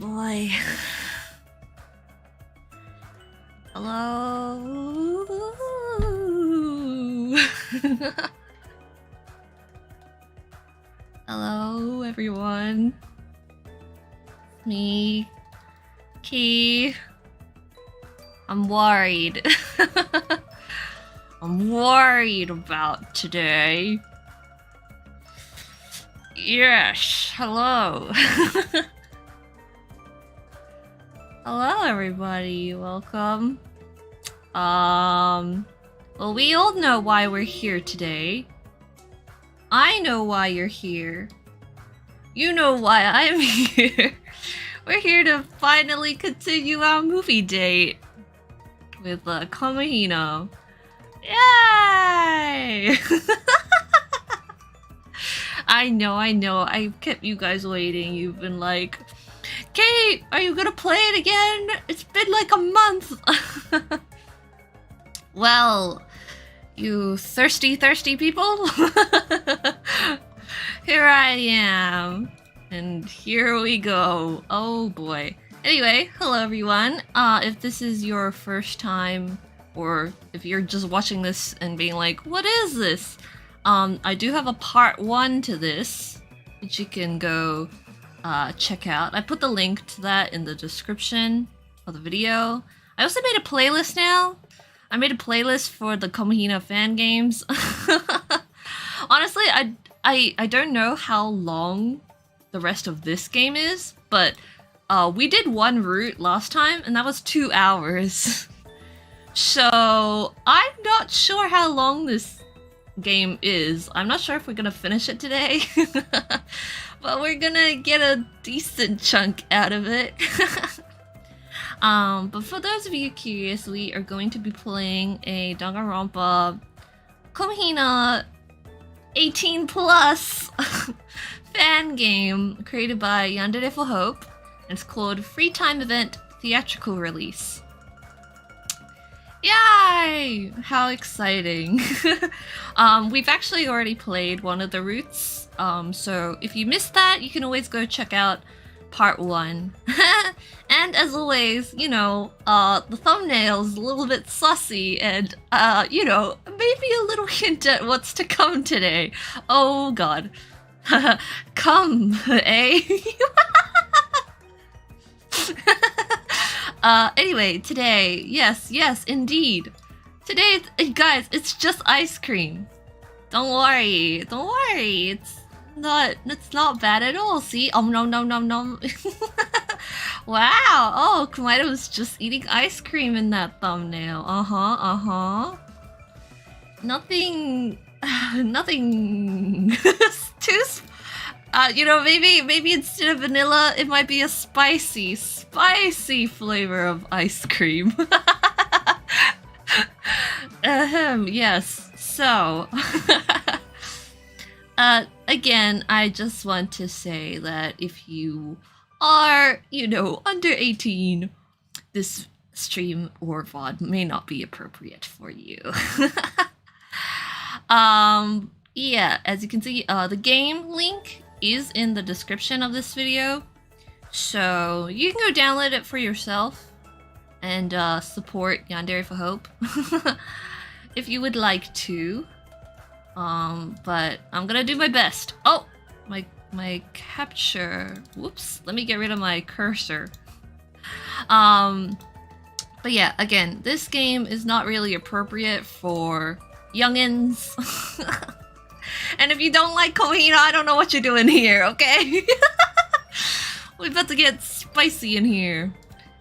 boy. Hello. Hello, everyone. Me, Khee. I'm worried. I'm worried about today. Yes, hello. Hello, everybody. Welcome. Well, we all know why we're here today. I know why you're here. You know why I'm here. We're here to finally continue our movie date with Komahina. Yay! I know. I kept you guys waiting. You've been like, Kate, are you gonna play it again? It's been like a month. Well, you thirsty people. Here I am. And here we go. Oh boy. Anyway, hello everyone. If this is your first time, or if you're just watching this and being like, what is this? I do have a part 1 to this, which you can go check out. I put the link to that in the description of the video. I also made a playlist now. I made a playlist for the Komahina fan games. Honestly, I don't know how long the rest of this game is, but we did one route last time, and that was 2 hours. So I'm not sure how long this game is. I'm not sure if we're gonna finish it today, but we're gonna get a decent chunk out of it. But for those of you curious, we are going to be playing a Danganronpa Komahina 18 plus fan game created by Yandere for Hope, and it's called Free Time Event Theatrical Release. Yay! How exciting. We've actually already played one of the routes, so if you missed that, you can always go check out part 1. And as always, you know, the thumbnail's a little bit sussy and, you know, maybe a little hint at what's to come today. Oh god. Come, eh? Anyway, today, yes, indeed. Today, guys, it's just ice cream. Don't worry, it's not bad at all. See, nom. Wow, oh, Kamida was just eating ice cream in that thumbnail. Nothing too. You know, maybe instead of vanilla, it might be a spicy flavor of ice cream. Yes. So, again, I just want to say that if you are, you know, under 18, this stream or VOD may not be appropriate for you. Yeah, as you can see, the game link is in the description of this video, so you can go download it for yourself and support Yandere for Hope if you would like to. But I'm gonna do my best. Oh, my capture. Whoops. Let me get rid of my cursor. But yeah, again, this game is not really appropriate for youngins. And if you don't like Komahina, I don't know what you're doing here, okay? We're about to get spicy in here.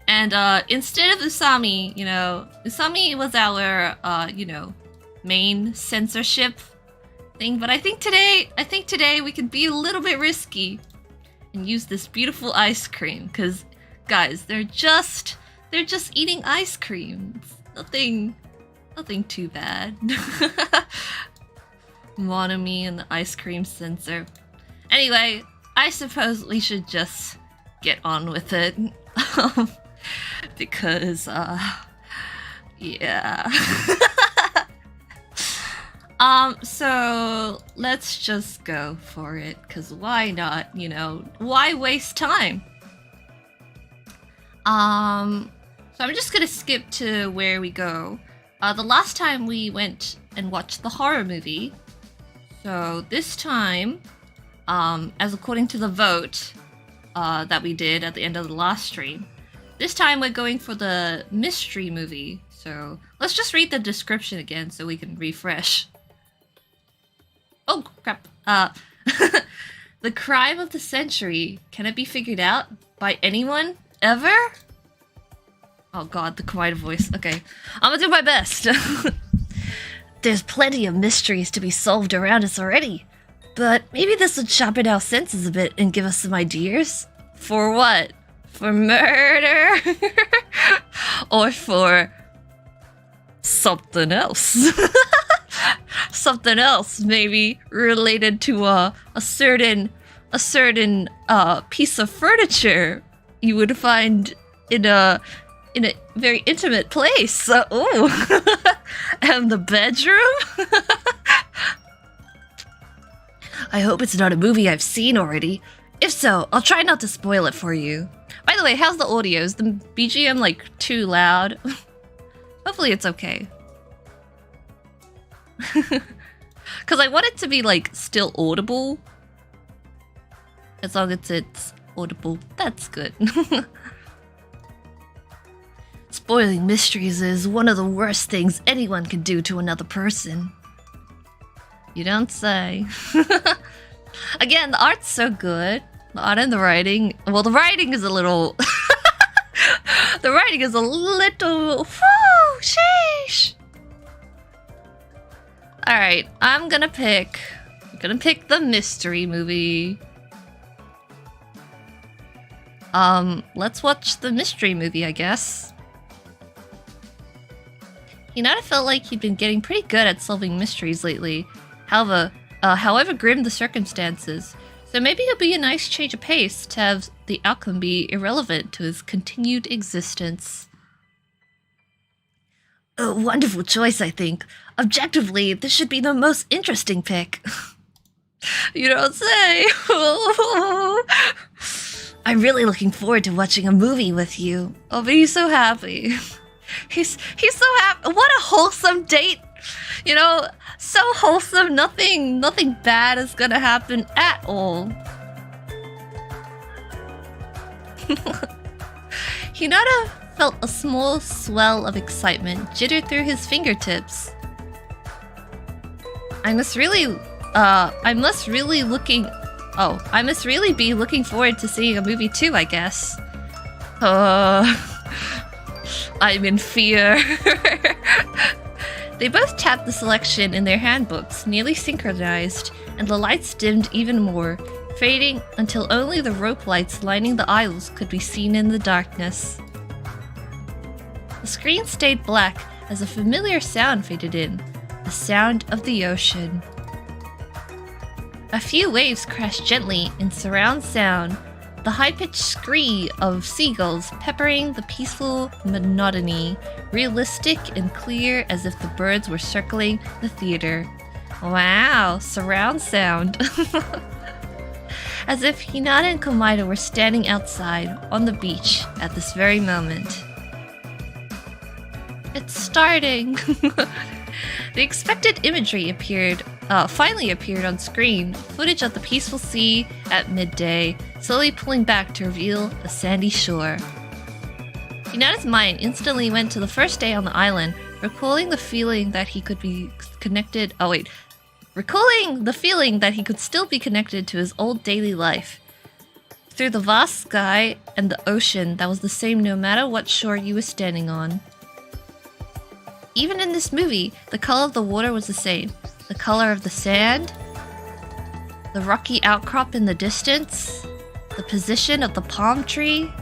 And instead of Usami, you know, Usami was our, you know, main censorship thing. But I think today we can be a little bit risky and use this beautiful ice cream. Because, guys, they're just eating ice cream. It's nothing too bad. Monami and the ice cream censor. Anyway, I suppose we should just get on with it. Because, yeah. So let's just go for it, because why not, you know? Why waste time? So I'm just gonna skip to where we go. The last time we went and watched the horror movie. So this time, as according to the vote that we did at the end of the last stream, this time we're going for the mystery movie. So let's just read the description again so we can refresh. Oh crap. The crime of the century. Can it be figured out by anyone ever? Oh god, the quiet voice. Okay, I'm gonna do my best. There's plenty of mysteries to be solved around us already. But maybe this would sharpen our senses a bit and give us some ideas. For what? For murder? Or for something else? Something else, maybe related to a certain piece of furniture you would find in a very intimate place. Oh, and the bedroom. I hope it's not a movie I've seen already. If so, I'll try not to spoil it for you. By the way, how's the audio? Is the BGM like too loud? Hopefully it's okay. Because I want it to be like still audible. As long as it's audible, that's good. Spoiling mysteries is one of the worst things anyone can do to another person. You don't say. Again, the art's so good. The art and the writing. Well, the writing is a little... the writing is a little... Whew, sheesh! Alright, I'm gonna pick the mystery movie. Let's watch the mystery movie, I guess. Hinata felt like he'd been getting pretty good at solving mysteries lately. However grim the circumstances. So maybe it'll be a nice change of pace to have the outcome be irrelevant to his continued existence. A wonderful choice, I think. Objectively, this should be the most interesting pick. You don't say. I'm really looking forward to watching a movie with you. I'll be so happy. He's so happy. What a wholesome date. You know, so wholesome. Nothing bad is gonna happen at all. Hinata felt a small swell of excitement jitter through his fingertips. I must really be looking forward to seeing a movie too, I guess. I'm in fear. They both tapped the selection in their handbooks, nearly synchronized, and the lights dimmed even more, fading until only the rope lights lining the aisles could be seen in the darkness. The screen stayed black as a familiar sound faded in, the sound of the ocean. A few waves crashed gently in surround sound, the high-pitched scree of seagulls peppering the peaceful monotony, realistic and clear as if the birds were circling the theater. Wow, surround sound. As if Hinata and Komahina were standing outside on the beach at this very moment. It's starting! The expected imagery finally appeared on screen, footage of the peaceful sea at midday, slowly pulling back to reveal a sandy shore. Hinata's mind instantly went to the first day on the island, recalling the feeling that he could still be connected to his old daily life. Through the vast sky and the ocean that was the same no matter what shore you were standing on. Even in this movie, the color of the water was the same. The color of the sand, the rocky outcrop in the distance, the position of the palm tree.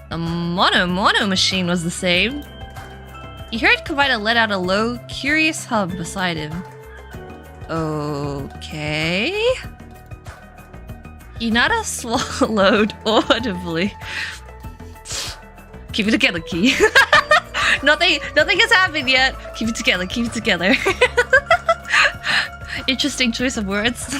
The mono machine was the same. He heard Komahina let out a low, curious hum beside him. Okay. Hinata swallowed audibly. Keep it together, Khee. Nothing has happened yet. Keep it together, keep it together. Interesting choice of words.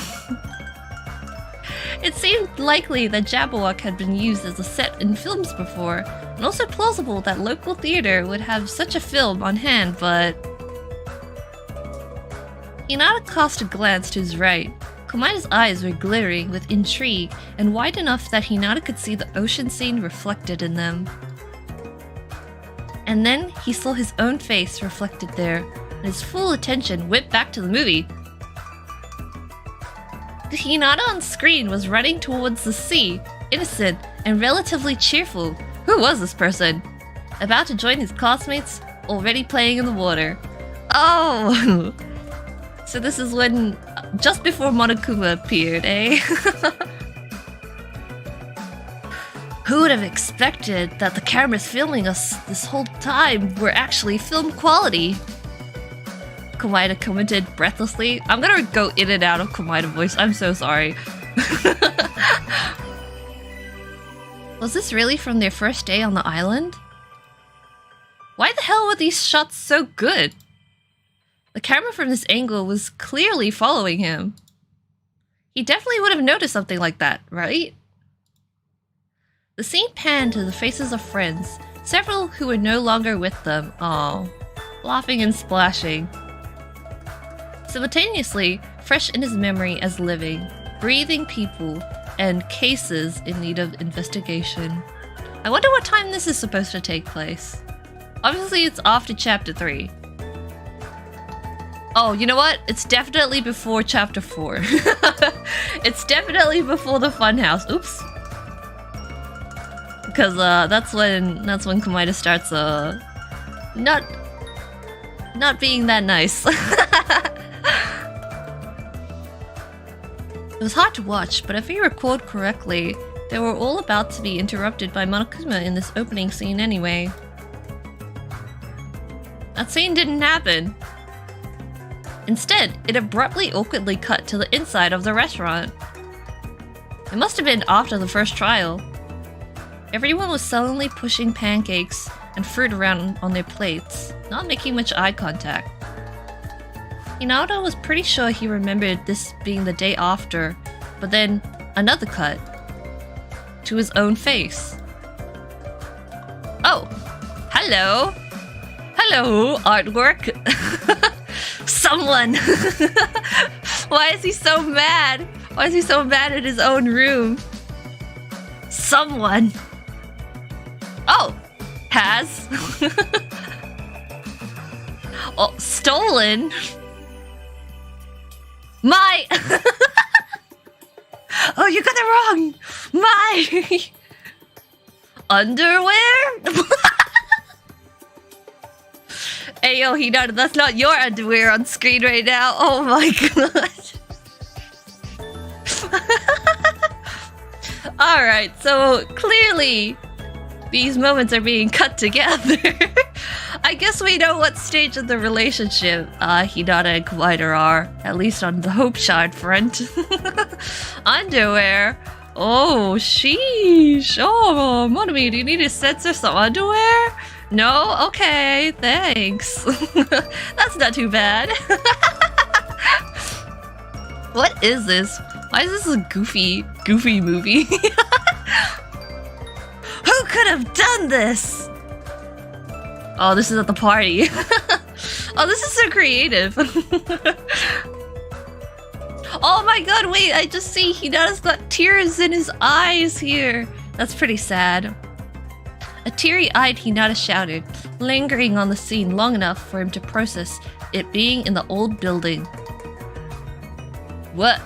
It seemed likely that Jabberwock had been used as a set in films before, and also plausible that local theater would have such a film on hand, but... Hinata cast a glance to his right. Komaina's eyes were glittering with intrigue and wide enough that Hinata could see the ocean scene reflected in them. And then he saw his own face reflected there, and his full attention went back to the movie. The Hinata on screen was running towards the sea, innocent and relatively cheerful. Who was this person? About to join his classmates, already playing in the water. Oh! So this is when, just before Monokuma appeared, eh? Who would have expected that the cameras filming us this whole time were actually film quality? Komaina commented breathlessly. I'm gonna go in and out of Komaina voice, I'm so sorry. Was this really from their first day on the island? Why the hell were these shots so good? The camera from this angle was clearly following him. He definitely would have noticed something like that, right? The scene panned to the faces of friends, several who were no longer with them, laughing and splashing. Simultaneously, fresh in his memory as living, breathing people, and cases in need of investigation. I wonder what time this is supposed to take place. Obviously, it's after Chapter 3. Oh, you know what? It's definitely before Chapter 4. It's definitely before the funhouse. Oops. Because that's when Komaina starts not being that nice. It was hard to watch, but if we recalled correctly, they were all about to be interrupted by Monokuma in this opening scene anyway. That scene didn't happen. Instead, it abruptly awkwardly cut to the inside of the restaurant. It must have been after the first trial. Everyone was sullenly pushing pancakes and fruit around on their plates, not making much eye contact. Hinata was pretty sure he remembered this being the day after, but then another cut to his own face. Oh, hello! Hello, artwork! Someone! Why is he so mad? Why is he so mad at his own room? Someone! Oh! Has? Oh, stolen? My! Oh, you got it wrong! My! Underwear? Hey yo, Hinata, that's not your underwear on screen right now. Oh my god. Alright, so clearly these moments are being cut together. I guess we know what stage of the relationship Hinata and Komaina are, at least on the Hope Shard front. Underwear? Oh, sheesh. Oh, Monomi, do you need to censor some underwear? No? Okay, thanks. That's not too bad. What is this? Why is this a goofy movie? Who could have done this? Oh, this is at the party. Oh, this is so creative. Oh my god, wait, I just see Hinata's got tears in his eyes here. That's pretty sad. A teary-eyed Hinata shouted, lingering on the scene long enough for him to process it being in the old building. What?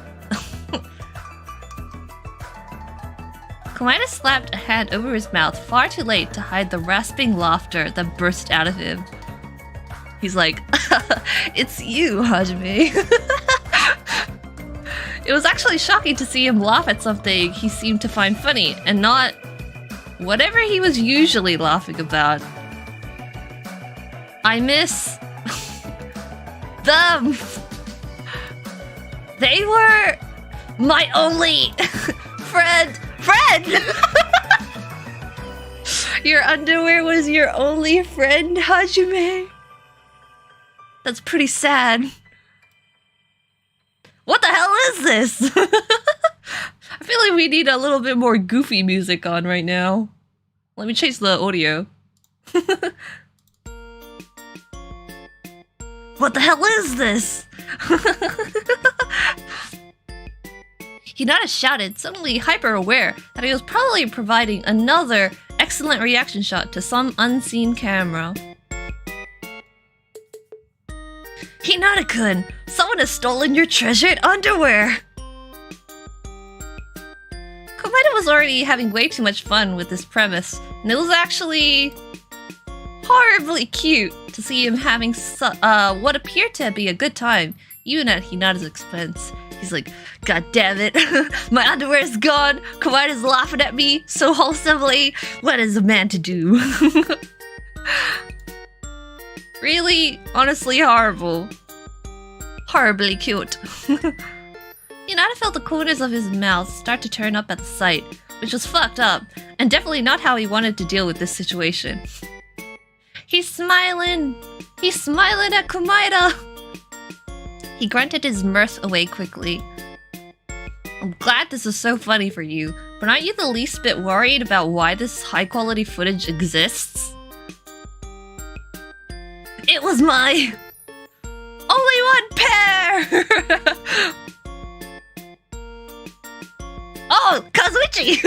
Komaina slapped a hand over his mouth far too late to hide the rasping laughter that burst out of him. He's like, it's you, Hajime. It was actually shocking to see him laugh at something he seemed to find funny, and not whatever he was usually laughing about. I miss them. They were my only friend. Your underwear was your only friend, Hajime? That's pretty sad. What the hell is this? I feel like we need a little bit more goofy music on right now. Let me change the audio. What the hell is this? Hinata shouted, suddenly hyper-aware that he was probably providing another excellent reaction shot to some unseen camera. Hinata-kun, someone has stolen your treasured underwear! Komahina was already having way too much fun with this premise, and it was actually horribly cute to see him having what appeared to be a good time, even at Hinata's expense. He's like, God damn it, my underwear is gone, Komahina's laughing at me so wholesomely, what is a man to do? Really, honestly horrible. Horribly cute. Hinata felt the corners of his mouth start to turn up at the sight, which was fucked up, and definitely not how he wanted to deal with this situation. He's smiling! He's smiling at Komahina! He grunted his mirth away quickly. I'm glad this is so funny for you, but aren't you the least bit worried about why this high-quality footage exists? It was my only one pair! Oh, Kazuichi!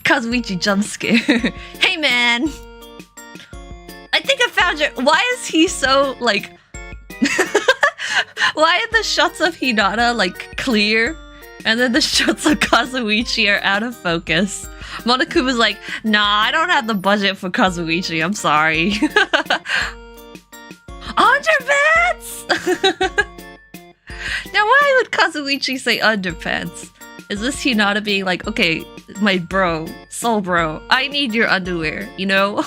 Kazuichi jump scare. Hey man! I think I found your— why is he so, like... Why are the shots of Hinata, like, clear? And then the shots of Kazuichi are out of focus. Monokuma's like, nah, I don't have the budget for Kazuichi, I'm sorry. Underpants! Now why would Kazuichi say underpants? Is this Hinata being like, okay, my bro, soul bro, I need your underwear, you know?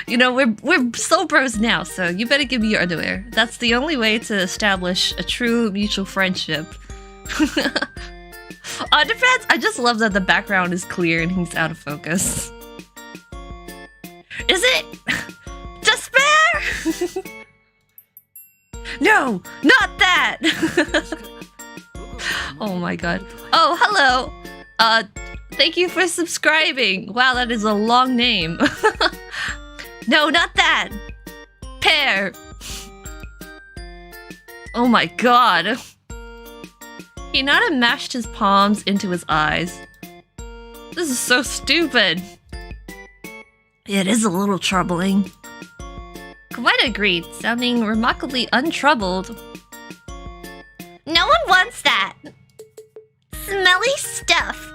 You know, we're soul bros now, so you better give me your underwear. That's the only way to establish a true mutual friendship. Underpants? I just love that the background is clear and he's out of focus. Is it? To spare? No, not that! Oh my god. Oh, hello! Thank you for subscribing! Wow, that is a long name. No, not that! Pear! Oh my god. Hinata mashed his palms into his eyes. This is so stupid. It is a little troubling. Komahina agreed, sounding remarkably untroubled. No one wants that! Smelly stuff!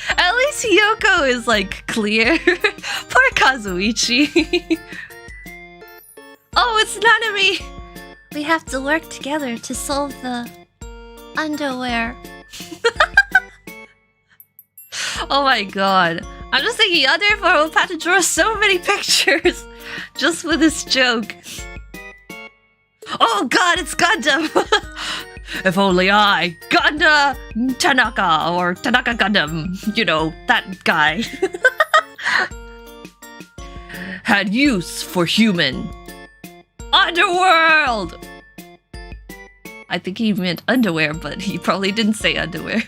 At least Hiyoko is, like, clear. Poor Kazuichi. Oh, it's Nanami! We have to work together to solve the underwear. Oh my god. I'm just thinking, therefore we'll have to draw so many pictures just for this joke. Oh god, it's Gundam! If only I, Gunda Tanaka, or Tanaka Gundam, you know, that guy, had use for human underworld! I think he meant underwear, but he probably didn't say underwear.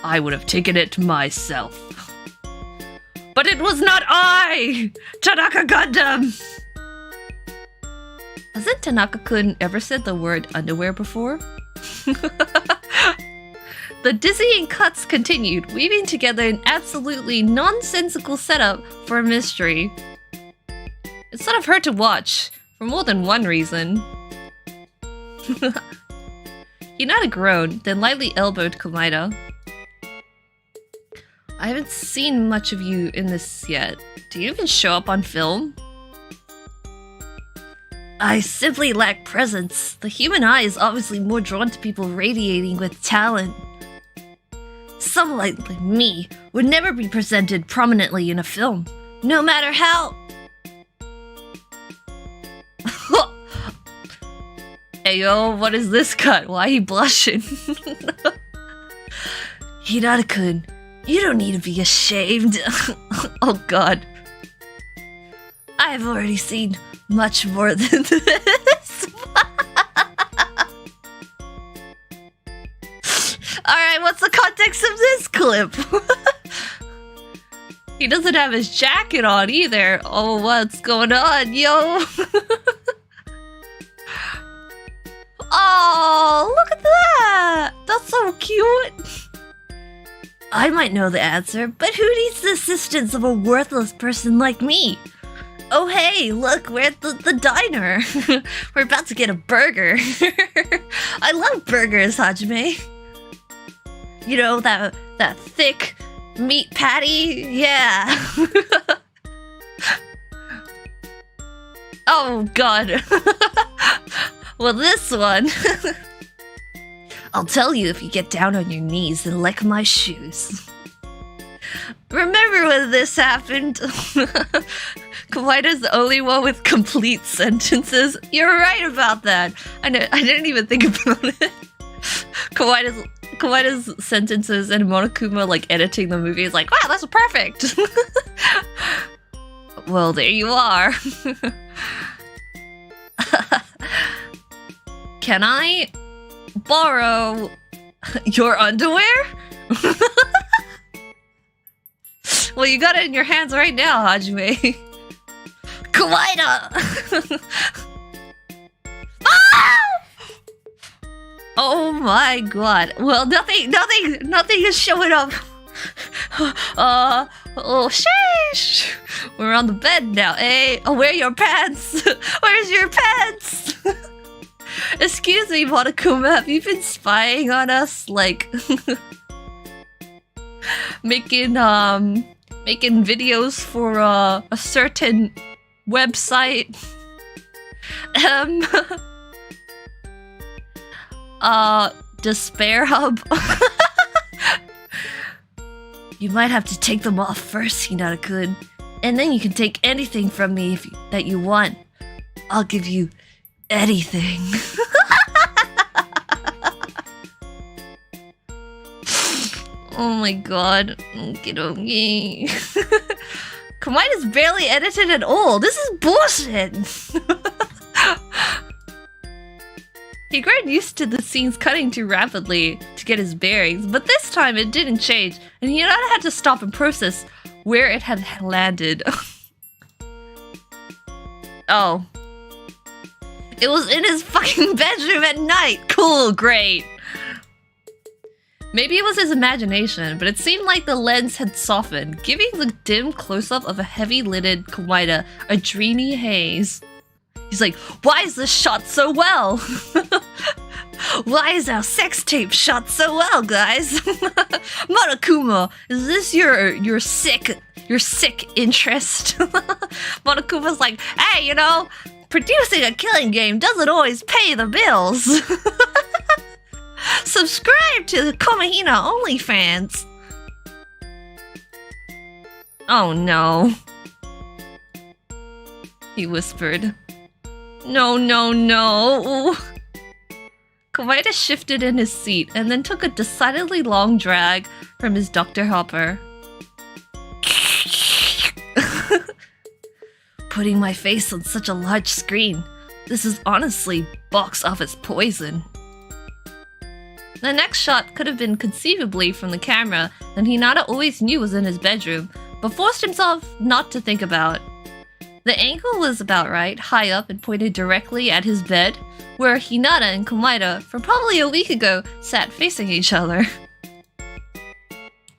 I would have taken it myself. But it was not I! Tanaka Gundam! Hasn't Tanaka-kun ever said the word underwear before? The dizzying cuts continued, weaving together an absolutely nonsensical setup for a mystery. It's sort of hard to watch, for more than one reason. Hinata groaned, then lightly elbowed Komahina. I haven't seen much of you in this yet. Do you even show up on film? I simply lack presence. The human eye is obviously more drawn to people radiating with talent. Someone like me would never be presented prominently in a film, no matter how... Ayo, what is this cut? Why are you blushing? Hinata-kun, you don't need to be ashamed. Oh god. I've already seen much more than this. Alright, Alright, what's the context of this clip? He doesn't have his jacket on either. Oh, what's going on, yo? Oh, look at that! That's so cute! I might know the answer, but who needs the assistance of a worthless person like me? Oh hey, look, we're at the diner. We're about to get a burger. I love burgers, Hajime. You know, that thick meat patty? Yeah. Oh god. Well, this one. I'll tell you if you get down on your knees and lick my shoes. Remember when this happened? Kawaida's the only one with complete sentences. You're right about that. I didn't even think about it. Kawaida's sentences and Monokuma like editing the movie is like, wow, that's perfect. Well, there you are. Can I borrow your underwear? Well, you got it in your hands right now, Hajime. Kawaida! Ah! Oh my god. Well, nothing is showing up. Oh, sheesh. We're on the bed now. Hey, oh, where are your pants? Where's your pants? Excuse me, Monokuma, have you been spying on us? Like, making videos for a certain website? Despair Hub? You might have to take them off first, Hinata-kun. And then you can take anything from me that you want. I'll give you anything. Oh my god. Okie. Komaida's barely edited at all. This is bullshit. He got used to the scenes cutting too rapidly to get his bearings, but this time it didn't change, and he had to stop and process where it had landed. Oh. It was in his fucking bedroom at night! Cool, great! Maybe it was his imagination, but it seemed like the lens had softened, giving the dim close-up of a heavy-lidded Kawaida a dreamy haze. He's like, why is this shot so well? Why is our sex tape shot so well, guys? Monokuma, is this your sick interest? Monokuma's like, hey, you know, producing a killing game doesn't always pay the bills. Subscribe to the Komahina OnlyFans. Oh no. He whispered. No, no, no. Kawaida shifted in his seat and then took a decidedly long drag from his Dr. Hopper. Putting my face on such a large screen. This is honestly box office poison. The next shot could have been conceivably from the camera that Hinata always knew was in his bedroom, but forced himself not to think about. The angle was about right, high up and pointed directly at his bed, where Hinata and Komaida, from probably a week ago, sat facing each other.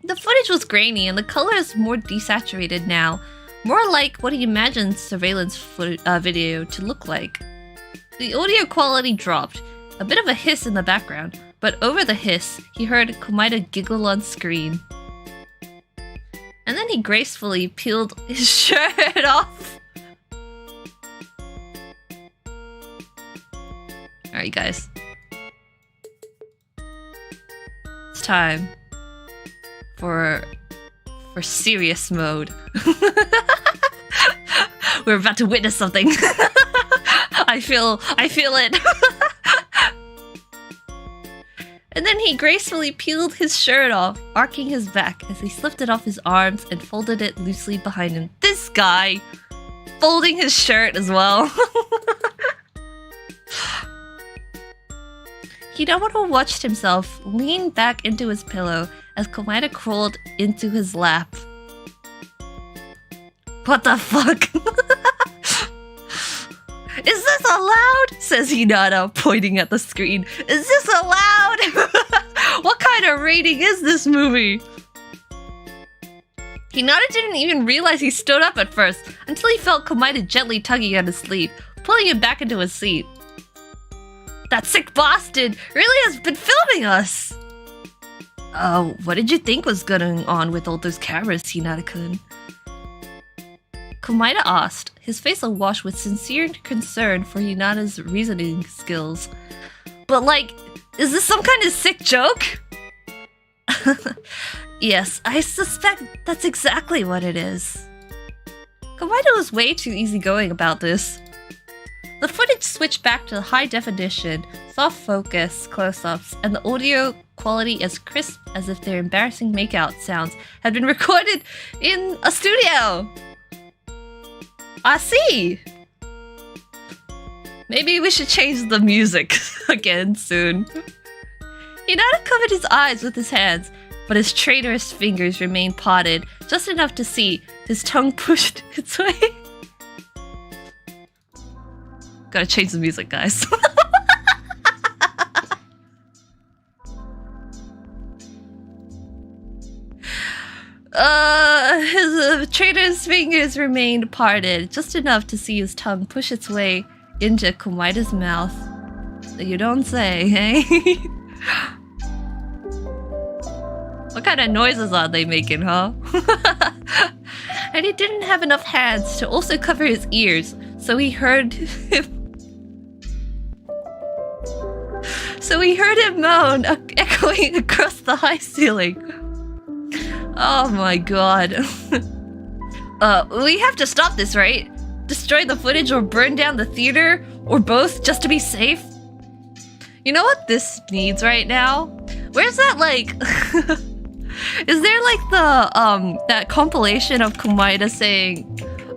The footage was grainy and the color is more desaturated now, more like what he imagined surveillance video to look like. The audio quality dropped, a bit of a hiss in the background, but over the hiss, he heard Komaida giggle on screen. And then he gracefully peeled his shirt off. Alright, guys. It's time for serious mode. We're about to witness something. I feel it. And then he gracefully peeled his shirt off, arcing his back as he lifted off his arms and folded it loosely behind him. This guy! Folding his shirt as well. Hinata watched himself lean back into his pillow as Komahina crawled into his lap. What the fuck? Is this allowed? Says Hinata, pointing at the screen. Is this allowed? What kind of rating is this movie? Hinata didn't even realize he stood up at first, until he felt Komahina gently tugging at his sleeve, pulling him back into his seat. That sick bastard really has been filming us! Oh, what did you think was going on with all those cameras, Hinata-kun? Komahina asked, his face awash with sincere concern for Hinata's reasoning skills. But like, is this some kind of sick joke? Yes, I suspect that's exactly what it is. Komahina was way too easygoing about this. The footage switched back to high definition, soft focus close-ups, and the audio quality as crisp as if their embarrassing makeout sounds had been recorded in a studio. I see! Maybe we should change the music again soon. Hinata covered his eyes with his hands, but his traitorous fingers remained potted, just enough to see his tongue pushed its way. Gotta change the music, guys. His traitor's fingers remained parted, just enough to see his tongue push its way into Komahina's mouth. You don't say, hey? What kind of noises are they making, huh? And he didn't have enough hands to also cover his ears, so he heard him. So he heard him moan, echoing across the high ceiling. Oh my god. We have to stop this, right? Destroy the footage or burn down the theater, or both, just to be safe? You know what this needs right now? Where's that, like... Is there, like, the, that compilation of Komahina saying,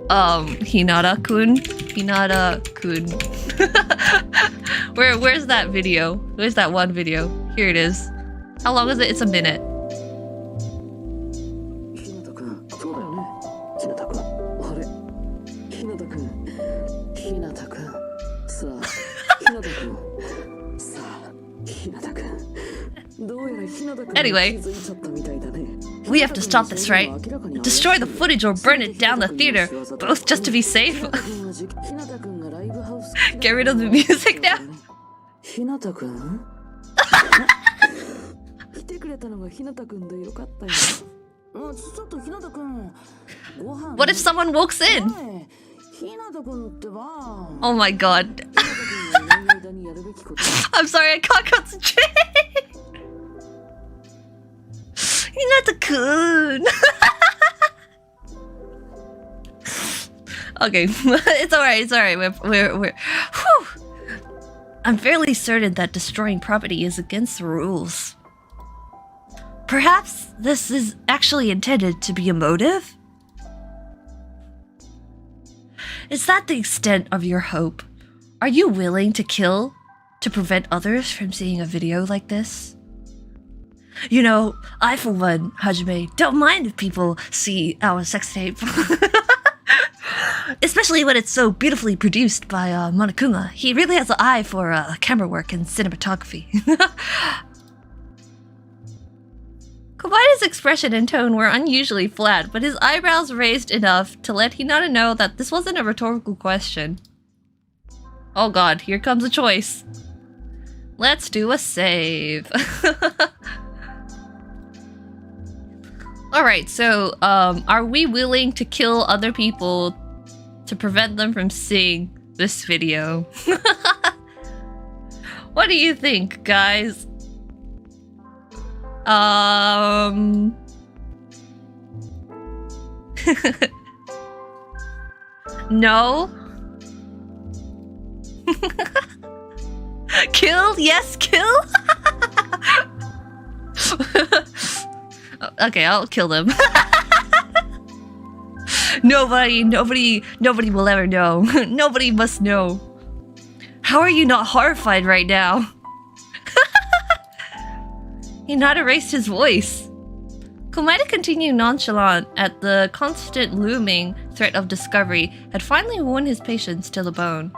Hinata-kun? Hinata-kun. Where's that video? Where's that one video? Here it is. How long is it? It's a minute. Anyway, we have to stop this, right? Destroy the footage or burn it down the theater, both just to be safe. Get rid of the music now. What if someone walks in? Oh my god. I'm sorry, I can't concentrate. Hinata-kun. Okay, it's alright, it's alright. We're whew. I'm fairly certain that destroying property is against the rules. Perhaps this is actually intended to be a motive? Is that the extent of your hope? Are you willing to kill to prevent others from seeing a video like this? You know, I for one, Hajime, don't mind if people see our sex tape. Especially when it's so beautifully produced by Monokuma. He really has an eye for camera work and cinematography. Komahina's expression and tone were unusually flat, but his eyebrows raised enough to let Hinata know that this wasn't a rhetorical question. Oh god, here comes a choice. Let's do a save. Alright, so, are we willing to kill other people to prevent them from seeing this video? What do you think, guys? No? Kill? Yes, kill? Okay, I'll kill them. Nobody will ever know. Nobody must know. How are you not horrified right now? Hinata raised his voice. Komahina continued nonchalant at the constant looming threat of discovery had finally worn his patience to the bone.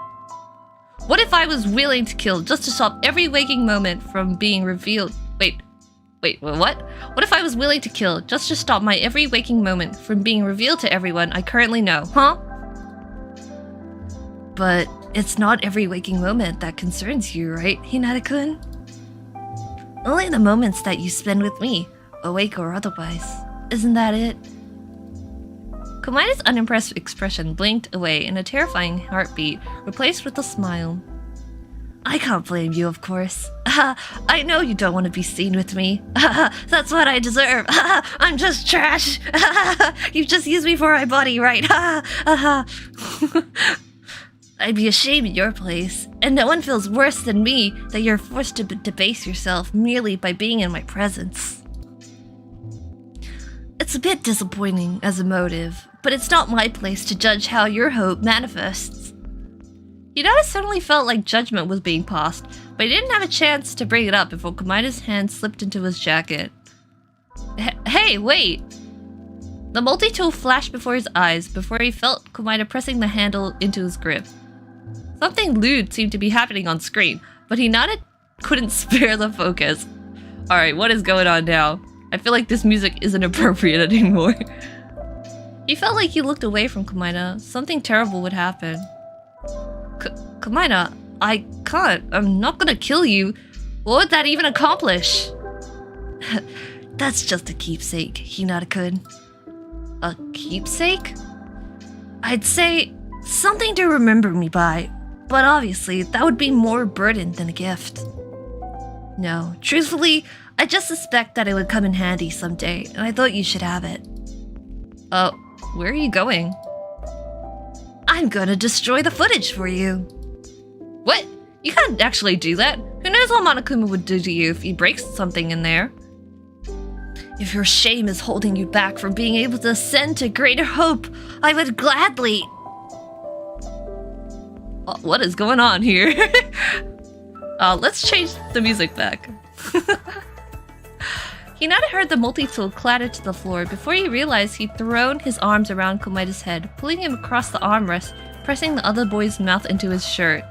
What if I was willing to kill just to stop every waking moment from being revealed? Wait, what? What if I was willing to kill just to stop my every waking moment from being revealed to everyone I currently know, huh? But it's not every waking moment that concerns you, right, Hinata-kun? Only the moments that you spend with me, awake or otherwise. Isn't that it? Komahina's unimpressed expression blinked away in a terrifying heartbeat, replaced with a smile. I can't blame you, of course. I know you don't want to be seen with me. That's what I deserve. I'm just trash. You've just used me for my body, right? I'd be ashamed in your place, and no one feels worse than me that you're forced to debase yourself merely by being in my presence. It's a bit disappointing as a motive, but it's not my place to judge how your hope manifests. Hinata suddenly felt like judgment was being passed, but he didn't have a chance to bring it up before Komahina's hand slipped into his jacket. Hey, wait! The multi-tool flashed before his eyes before he felt Komahina pressing the handle into his grip. Something lewd seemed to be happening on screen, but Hinata couldn't spare the focus. Alright, what is going on now? I feel like this music isn't appropriate anymore. He felt like he looked away from Komahina. Something terrible would happen. Komahina, I can't. I'm not gonna kill you. What would that even accomplish? That's just a keepsake, Hinata-kun. A keepsake? I'd say something to remember me by, but obviously that would be more burden than a gift. No, truthfully, I just suspect that it would come in handy someday, and I thought you should have it. Where are you going? I'm gonna destroy the footage for you. What? You can't actually do that. Who knows what Monokuma would do to you if he breaks something in there? If your shame is holding you back from being able to ascend to greater hope, I would gladly... What is going on here? Let's change the music back. Hinata heard the multi-tool clatter to the floor before he realized he'd thrown his arms around Komahina's head, pulling him across the armrest, pressing the other boy's mouth into his shirt.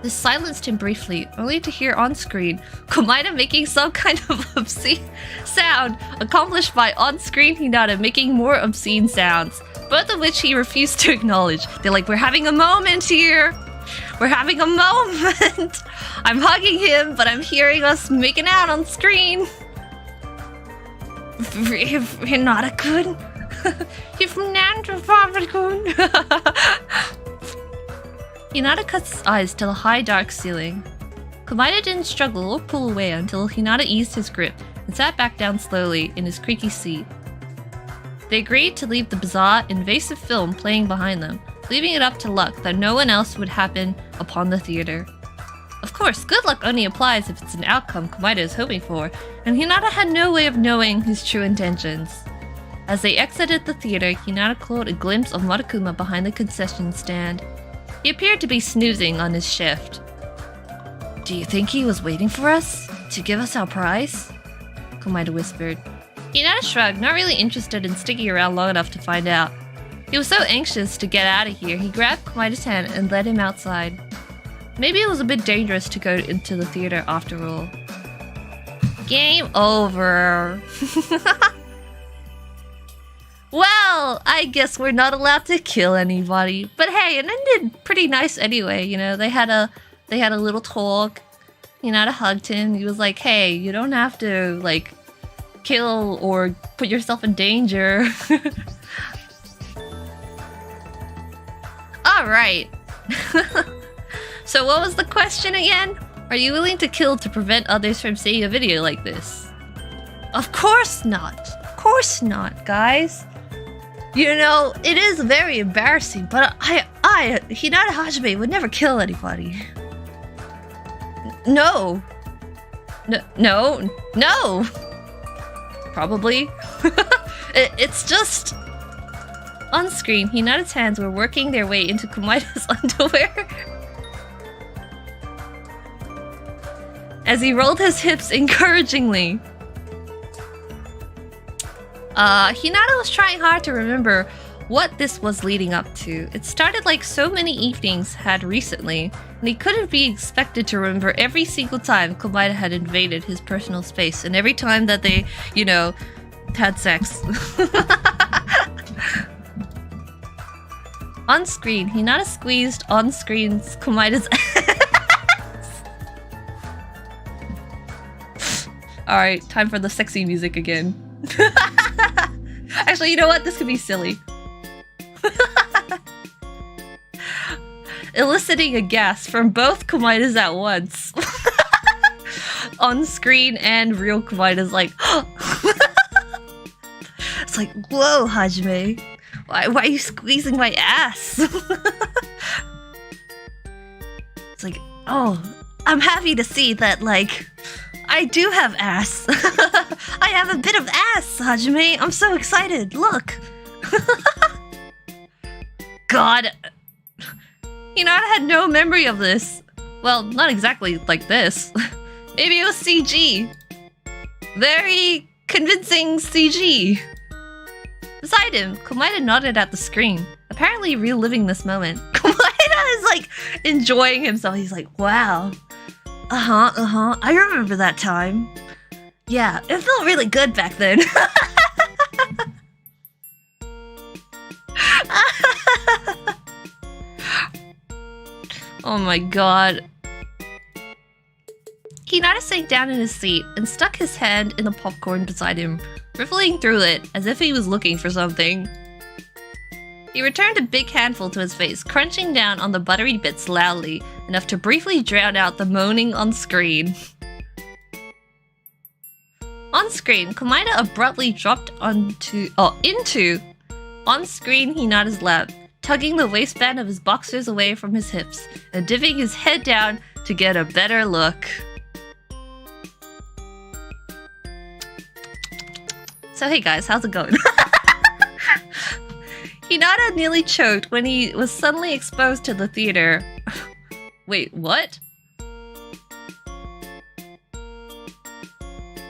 This silenced him briefly, only to hear on screen Komahina making some kind of obscene sound, accomplished by on-screen Hinata making more obscene sounds, both of which he refused to acknowledge. They're like, we're having a moment here! We're having a moment! I'm hugging him, but I'm hearing us making out on screen! Hinata-kun? Hinata cuts his eyes to the high, dark ceiling. Komahina didn't struggle or pull away until Hinata eased his grip and sat back down slowly in his creaky seat. They agreed to leave the bizarre, invasive film playing behind them, leaving it up to luck that no one else would happen upon the theater. Of course, good luck only applies if it's an outcome Komahina is hoping for, and Hinata had no way of knowing his true intentions. As they exited the theater, Hinata caught a glimpse of Monokuma behind the concession stand. He appeared to be snoozing on his shift. Do you think he was waiting for us? To give us our prize? Komahina whispered. Hinata shrugged, not really interested in sticking around long enough to find out. He was so anxious to get out of here, he grabbed Komahina's hand and led him outside. Maybe it was a bit dangerous to go into the theater after all. Game over. Well, I guess we're not allowed to kill anybody. But hey, it ended pretty nice anyway, you know. They had a little talk. Hinata hugged him. He was like, hey, you don't have to, like, kill or put yourself in danger. Alright. So what was the question again? Are you willing to kill to prevent others from seeing a video like this? Of course not. Of course not, guys. You know, it is very embarrassing, but I, Hinata Hajime, would never kill anybody. No. No. Probably. It's just... On screen, Hinata's hands were working their way into Komahina's underwear. as he rolled his hips encouragingly. Hinata was trying hard to remember what this was leading up to. It started like so many evenings had recently, and he couldn't be expected to remember every single time Komahina had invaded his personal space, and every time that they, you know, had sex. On screen, Hinata squeezed on screen's Komahina's ass. Alright, time for the sexy music again. Actually, you know what? This could be silly. Eliciting a gasp from both Komahina's at once. On screen and real Komahina's like, it's like, whoa, Hajime. Why are you squeezing my ass? It's like, oh, I'm happy to see that, like, I do have ass. I have a bit of ass, Hajime. I'm so excited. Look. God. Hinata had no memory of this. Well, not exactly like this. Maybe it was CG. Very convincing CG. Beside him, Komahina nodded at the screen, apparently reliving this moment. Komahina is like enjoying himself. He's like, wow. I remember that time. Yeah, it felt really good back then. Oh my god. Hinata sank down in his seat and stuck his hand in the popcorn beside him, riffling through it as if he was looking for something. He returned a big handful to his face, crunching down on the buttery bits loudly, enough to briefly drown out the moaning on screen. On screen, Komahina abruptly dropped into on-screen Hinata's lap, tugging the waistband of his boxers away from his hips and dipping his head down to get a better look. So hey guys, how's it going? Hinata nearly choked when he was suddenly exposed to the theater. Wait, what?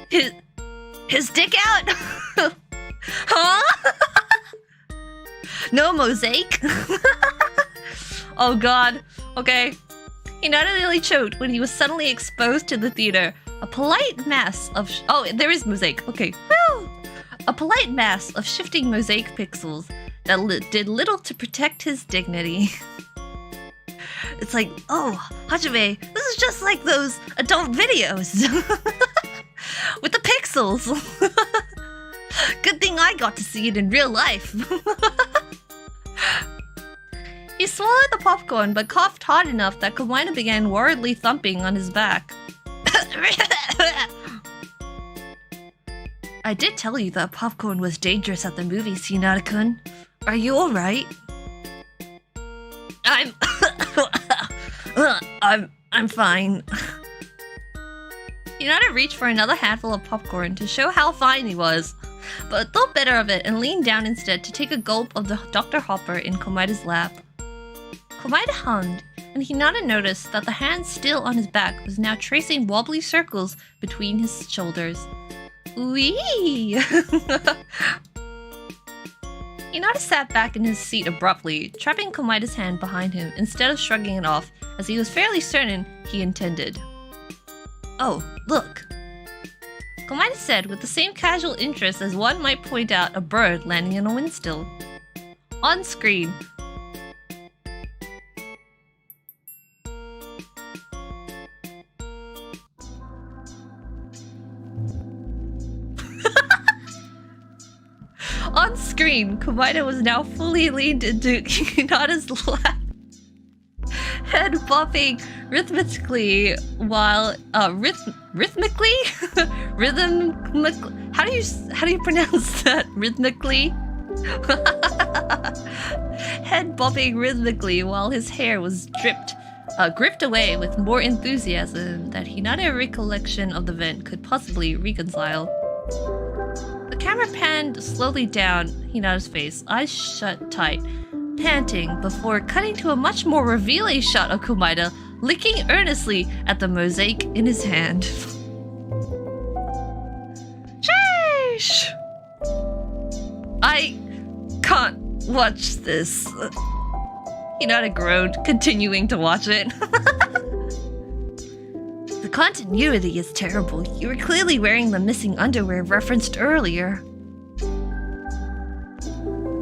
His dick out? Huh? No mosaic? Oh god. Okay. Hinata nearly choked when he was suddenly exposed to the theater. A polite mass of oh, there is mosaic. Okay. Woo! A polite mass of shifting mosaic pixels that did little to protect his dignity. It's like, oh, Hajime, this is just like those adult videos. With the pixels. Good thing I got to see it in real life. He swallowed the popcorn but coughed hard enough that Komahina began worriedly thumping on his back. I did tell you that popcorn was dangerous at the movies, Hinata-kun. Are you alright? I'm fine. Hinata reached for another handful of popcorn to show how fine he was, but thought better of it and leaned down instead to take a gulp of the Dr. Hopper in Komahina's lap. Komahina hummed, and Hinata noticed that the hand still on his back was now tracing wobbly circles between his shoulders. Wee! Hinata sat back in his seat abruptly, trapping Komahina's hand behind him instead of shrugging it off, as he was fairly certain he intended. Oh, look! Komahina said with the same casual interest as one might point out a bird landing in a windstill. On screen. On screen, Komahina was now fully leaned into Hinata's lap, head bopping rhythmically while rhythmically. How do you pronounce that? Rhythmically. Head bopping rhythmically while his hair was gripped away with more enthusiasm that Hinata's recollection of the event could possibly reconcile. The camera panned slowly down Hinata's face, eyes shut tight, panting, before cutting to a much more revealing shot of Komahina looking earnestly at the mosaic in his hand. Sheesh! I can't watch this. Hinata groaned, continuing to watch it. The continuity is terrible. You were clearly wearing the missing underwear referenced earlier.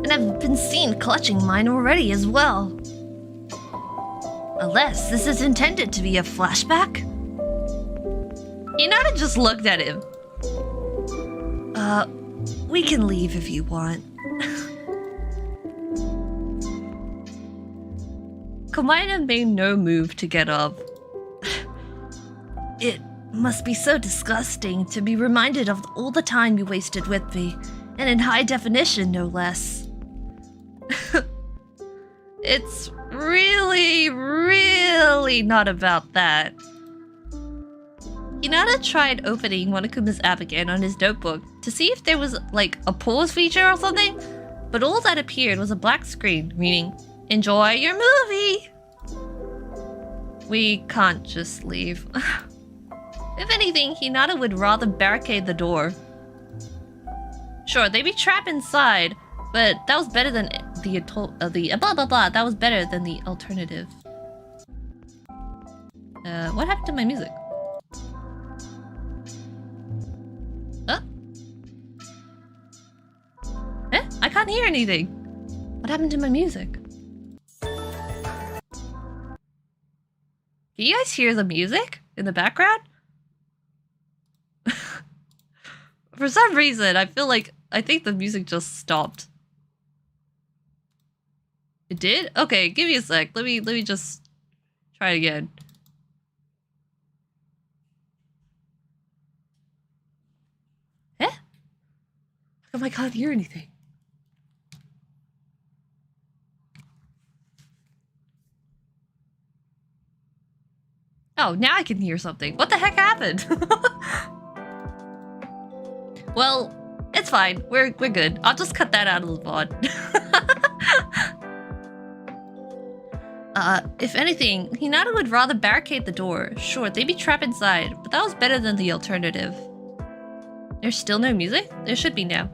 And I've been seen clutching mine already as well. Unless this is intended to be a flashback? Hinata just looked at him. We can leave if you want. Komahina made no move to get up. It must be so disgusting to be reminded of all the time you wasted with me, and in high definition, no less. It's really not about that. Hinata tried opening Monokuma's app again on his notebook to see if there was, like, a pause feature or something, but all that appeared was a black screen, meaning, enjoy your movie! We can't just leave. If anything, Hinata would rather barricade the door. Sure, they'd be trapped inside, but that was better than the blah blah blah, that was better than the alternative. What happened to my music? I can't hear anything. What happened to my music? Can you guys hear the music in the background? For some reason, I think the music just stopped. It did? Okay, give me a sec. Let me just try it again. Eh? How come I can't hear anything? Oh, now I can hear something. What the heck happened? Well, it's fine. We're good. I'll just cut that out of the VOD. If anything, Hinata would rather barricade the door. Sure, they'd be trapped inside, but that was better than the alternative. There's still no music? There should be now.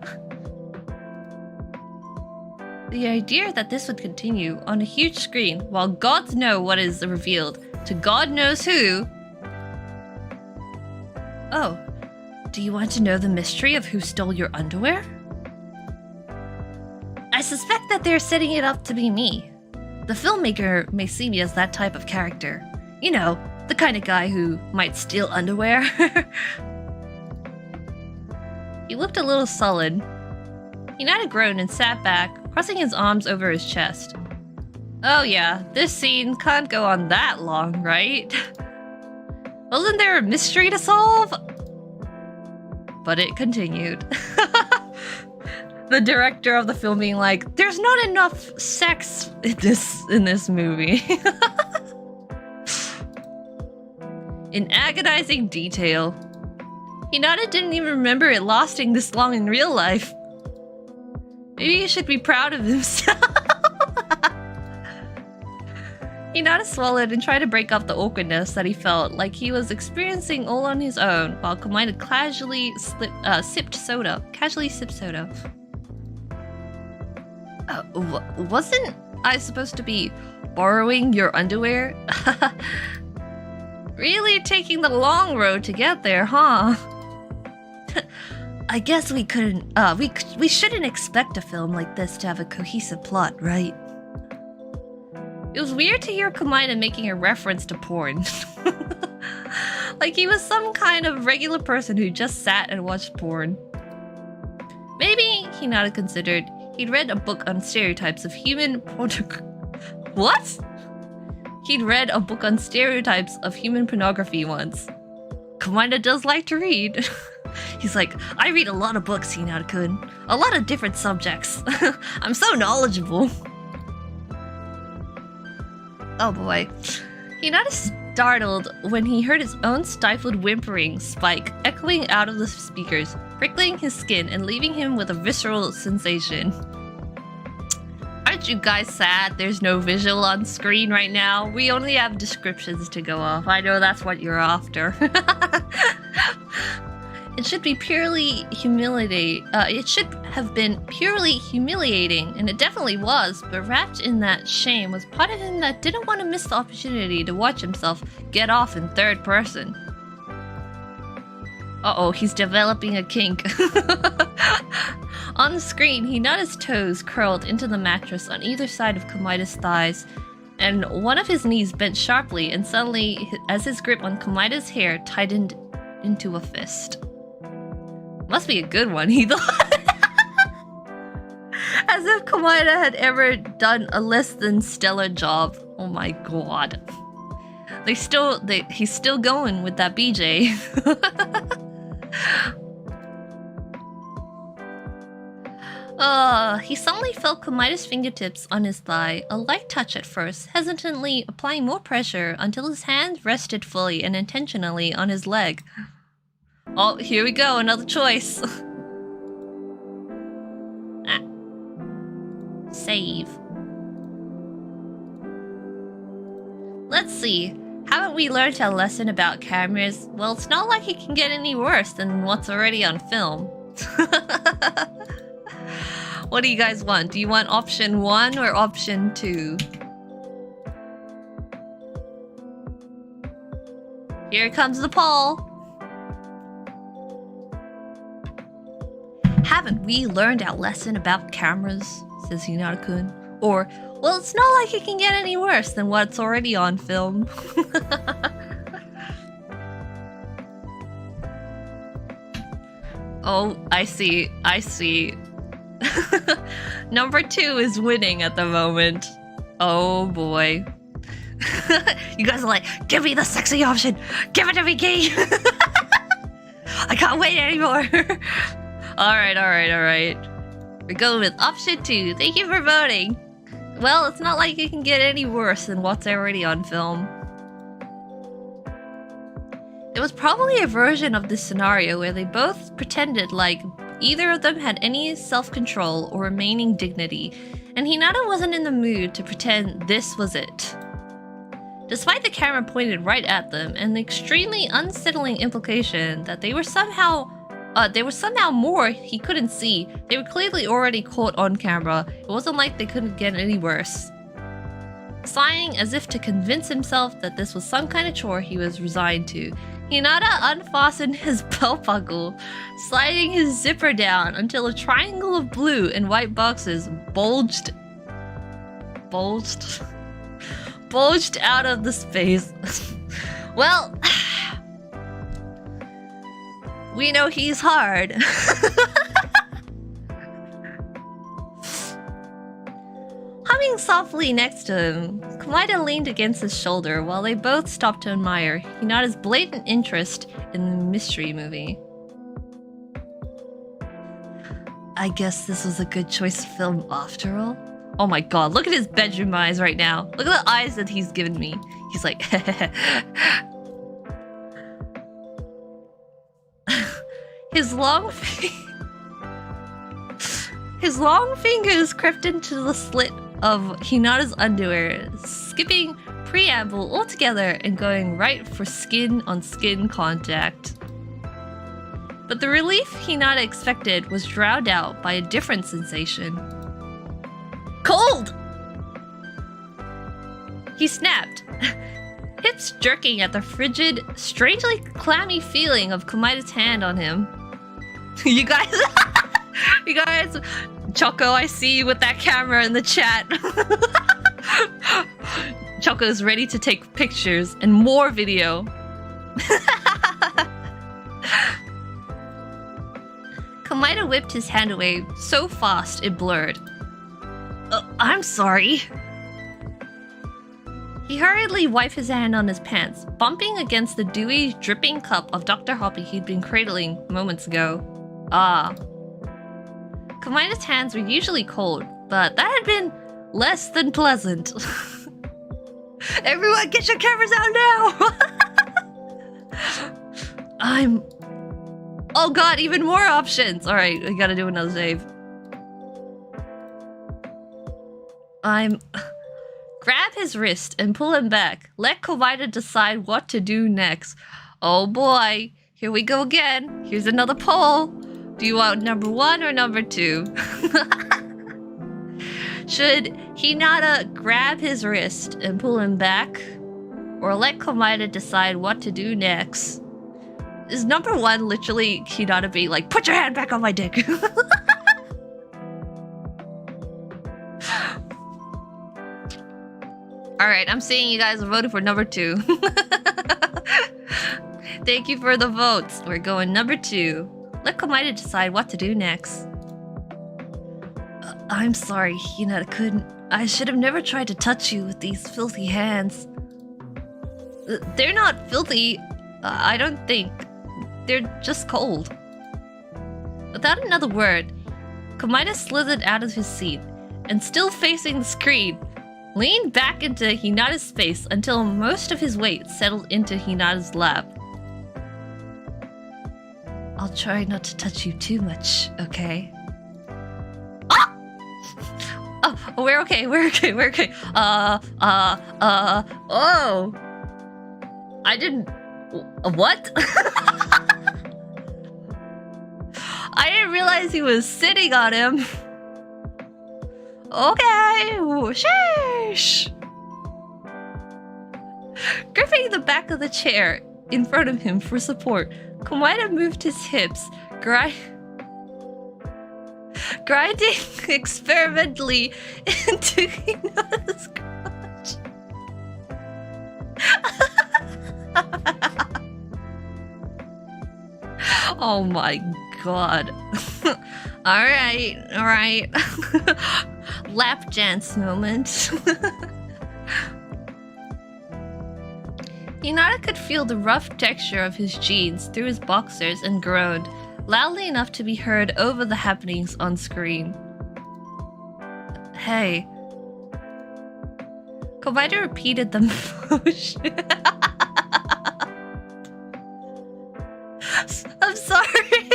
The idea that this would continue on a huge screen while gods know what is revealed to God knows who. Oh, do you want to know the mystery of who stole your underwear? I suspect that they're setting it up to be me. The filmmaker may see me as that type of character. You know, the kind of guy who might steal underwear. He looked a little sullen. Hinata groaned and sat back, crossing his arms over his chest. Oh yeah, this scene can't go on that long, right? Wasn't there a mystery to solve? But it continued. The director of the film being like, there's not enough sex in this movie. In agonizing detail. Hinata didn't even remember it lasting this long in real life. Maybe he should be proud of himself. Hinata swallowed and tried to break up the awkwardness that he felt like he was experiencing all on his own, while Komahina casually sipped soda. Wasn't I supposed to be borrowing your underwear? Really taking the long road to get there, huh? I guess we couldn't, we shouldn't expect a film like this to have a cohesive plot, right? It was weird to hear Komahina making a reference to porn. Like he was some kind of regular person who just sat and watched porn. Maybe, Hinata considered, he'd read a book on stereotypes of human What? He'd read a book on stereotypes of human pornography once. Komahina does like to read. He's like, I read a lot of books, Hinata-kun. A lot of different subjects. I'm so knowledgeable. Oh boy. Hinata startled when he heard his own stifled whimpering spike echoing out of the speakers, prickling his skin and leaving him with a visceral sensation. Aren't you guys sad there's no visual on screen right now? We only have descriptions to go off. I know that's what you're after. It should be purely humiliating. It should have been purely humiliating, and it definitely was, but wrapped in that shame was part of him that didn't want to miss the opportunity to watch himself get off in third person. Uh-oh, he's developing a kink. On the screen, Hinata's toes curled into the mattress on either side of Komaita's thighs, and one of his knees bent sharply, and suddenly, as his grip on Komaita's hair tightened into a fist. Must be a good one, he thought. As if Komaita had ever done a less than stellar job. Oh my god. He's still going with that BJ. He suddenly felt Komaita's fingertips on his thigh, a light touch at first, hesitantly applying more pressure until his hand rested fully and intentionally on his leg. Oh, here we go, another choice. Save. Let's see. Haven't we learned a lesson about cameras? Well, it's not like it can get any worse than what's already on film. What do you guys want? Do you want option 1 or option 2? Here comes the poll. Haven't we learned our lesson about cameras? Says Hinata-kun. Or, well, it's not like it can get any worse than what's already on film. Oh, I see. Number 2 is winning at the moment. Oh boy. You guys are like, give me the sexy option! Give it to me, Khee! I can't wait anymore! Alright. We're going with option 2. Thank you for voting! Well, it's not like it can get any worse than what's already on film. It was probably a version of this scenario where they both pretended like either of them had any self-control or remaining dignity, and Hinata wasn't in the mood to pretend this was it. Despite the camera pointed right at them and the extremely unsettling implication that they were somehow more he couldn't see, they were clearly already caught on camera. It wasn't like they couldn't get any worse. Sighing as if to convince himself that this was some kind of chore he was resigned to, Hinata unfastened his belt buckle, sliding his zipper down until a triangle of blue and white boxes bulged out of the space. Well, we know he's hard. Humming softly next to him, Komaita leaned against his shoulder while they both stopped to admire Hinata's blatant interest in the mystery movie. I guess this was a good choice of film after all. Oh my god, look at his bedroom eyes right now. Look at the eyes that he's given me. He's like, His long fingers crept into the slit of Hinata's underwear, skipping preamble altogether and going right for skin-on-skin contact. But the relief Hinata expected was drowned out by a different sensation. Cold! He snapped, hips jerking at the frigid, strangely clammy feeling of Komaita's hand on him. You guys, Choco, I see you with that camera in the chat. Choco is ready to take pictures and more video. Komaita whipped his hand away so fast it blurred. I'm sorry. He hurriedly wiped his hand on his pants, bumping against the dewy, dripping cup of Dr. Hoppy he'd been cradling moments ago. Komaita's hands were usually cold, but that had been less than pleasant. Everyone get your cameras out now! Oh god, even more options! Alright, we gotta do another save. I'm... Grab his wrist and pull him back. Let Komahina decide what to do next. Oh boy, here we go again. Here's another poll. Do you want number 1 or number 2? Should Hinata grab his wrist and pull him back? Or let Komahina decide what to do next? Is number 1 literally Hinata being like, put your hand back on my dick? Alright, I'm seeing you guys are voting for number 2. Thank you for the votes. We're going number 2. Let Komahina decide what to do next. I'm sorry, Hinata-kun. I should have never tried to touch you with these filthy hands. They're not filthy, I don't think. They're just cold. Without another word, Komahina slithered out of his seat, and still facing the screen, leaned back into Hinata's space until most of his weight settled into Hinata's lap. I'll try not to touch you too much, okay? Ah! Oh, we're okay. Oh! I didn't... What? I didn't realize he was sitting on him. Okay, sheesh. Gripping the back of the chair in front of him for support, Komahina moved his hips, grinding experimentally into Hinata's crotch. Oh my god. Alright. Lap dance moment. Hinata could feel the rough texture of his jeans through his boxers and groaned, loudly enough to be heard over the happenings on screen. Hey. Komahina repeated the motion. I'm sorry.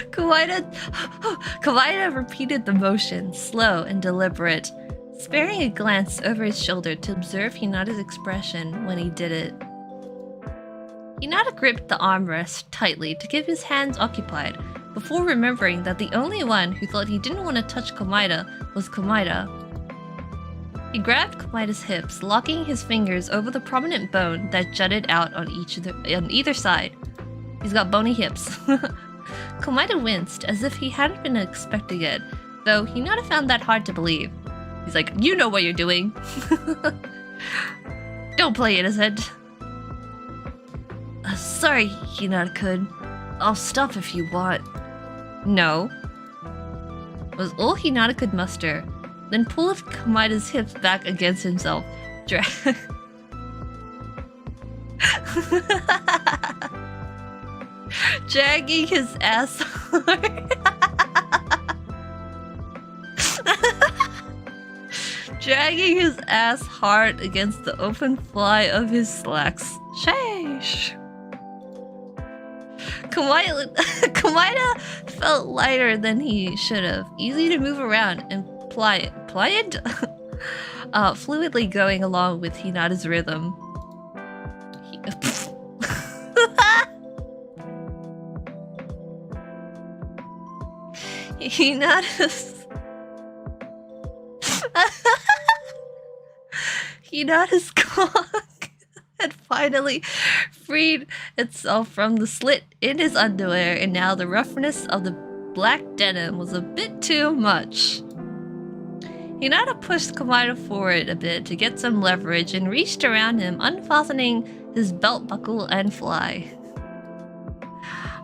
Komahina repeated the motion, slow and deliberate, sparing a glance over his shoulder to observe Hinata's expression when he did it. Hinata gripped the armrest tightly to keep his hands occupied, before remembering that the only one who thought he didn't want to touch Komahina was Komahina. He grabbed Komahina's hips, locking his fingers over the prominent bone that jutted out on either side. He's got bony hips. Komahina winced as if he hadn't been expecting it, though Hinata found that hard to believe. He's like, you know what you're doing. Don't play innocent. Sorry, Hinata-kun. I'll stop if you want. No. Was all Hinata could muster, then pulled Komahina's hips back against himself. Dragging his ass hard. Dragging his ass hard against the open fly of his slacks. Sheesh. Komahina felt lighter than he should have, easy to move around and pliant, fluidly going along with Hinata's rhythm. Hinata's cock had finally freed itself from the slit in his underwear, and now the roughness of the black denim was a bit too much. Hinata pushed Komahina forward a bit to get some leverage and reached around him, unfastening his belt buckle and fly.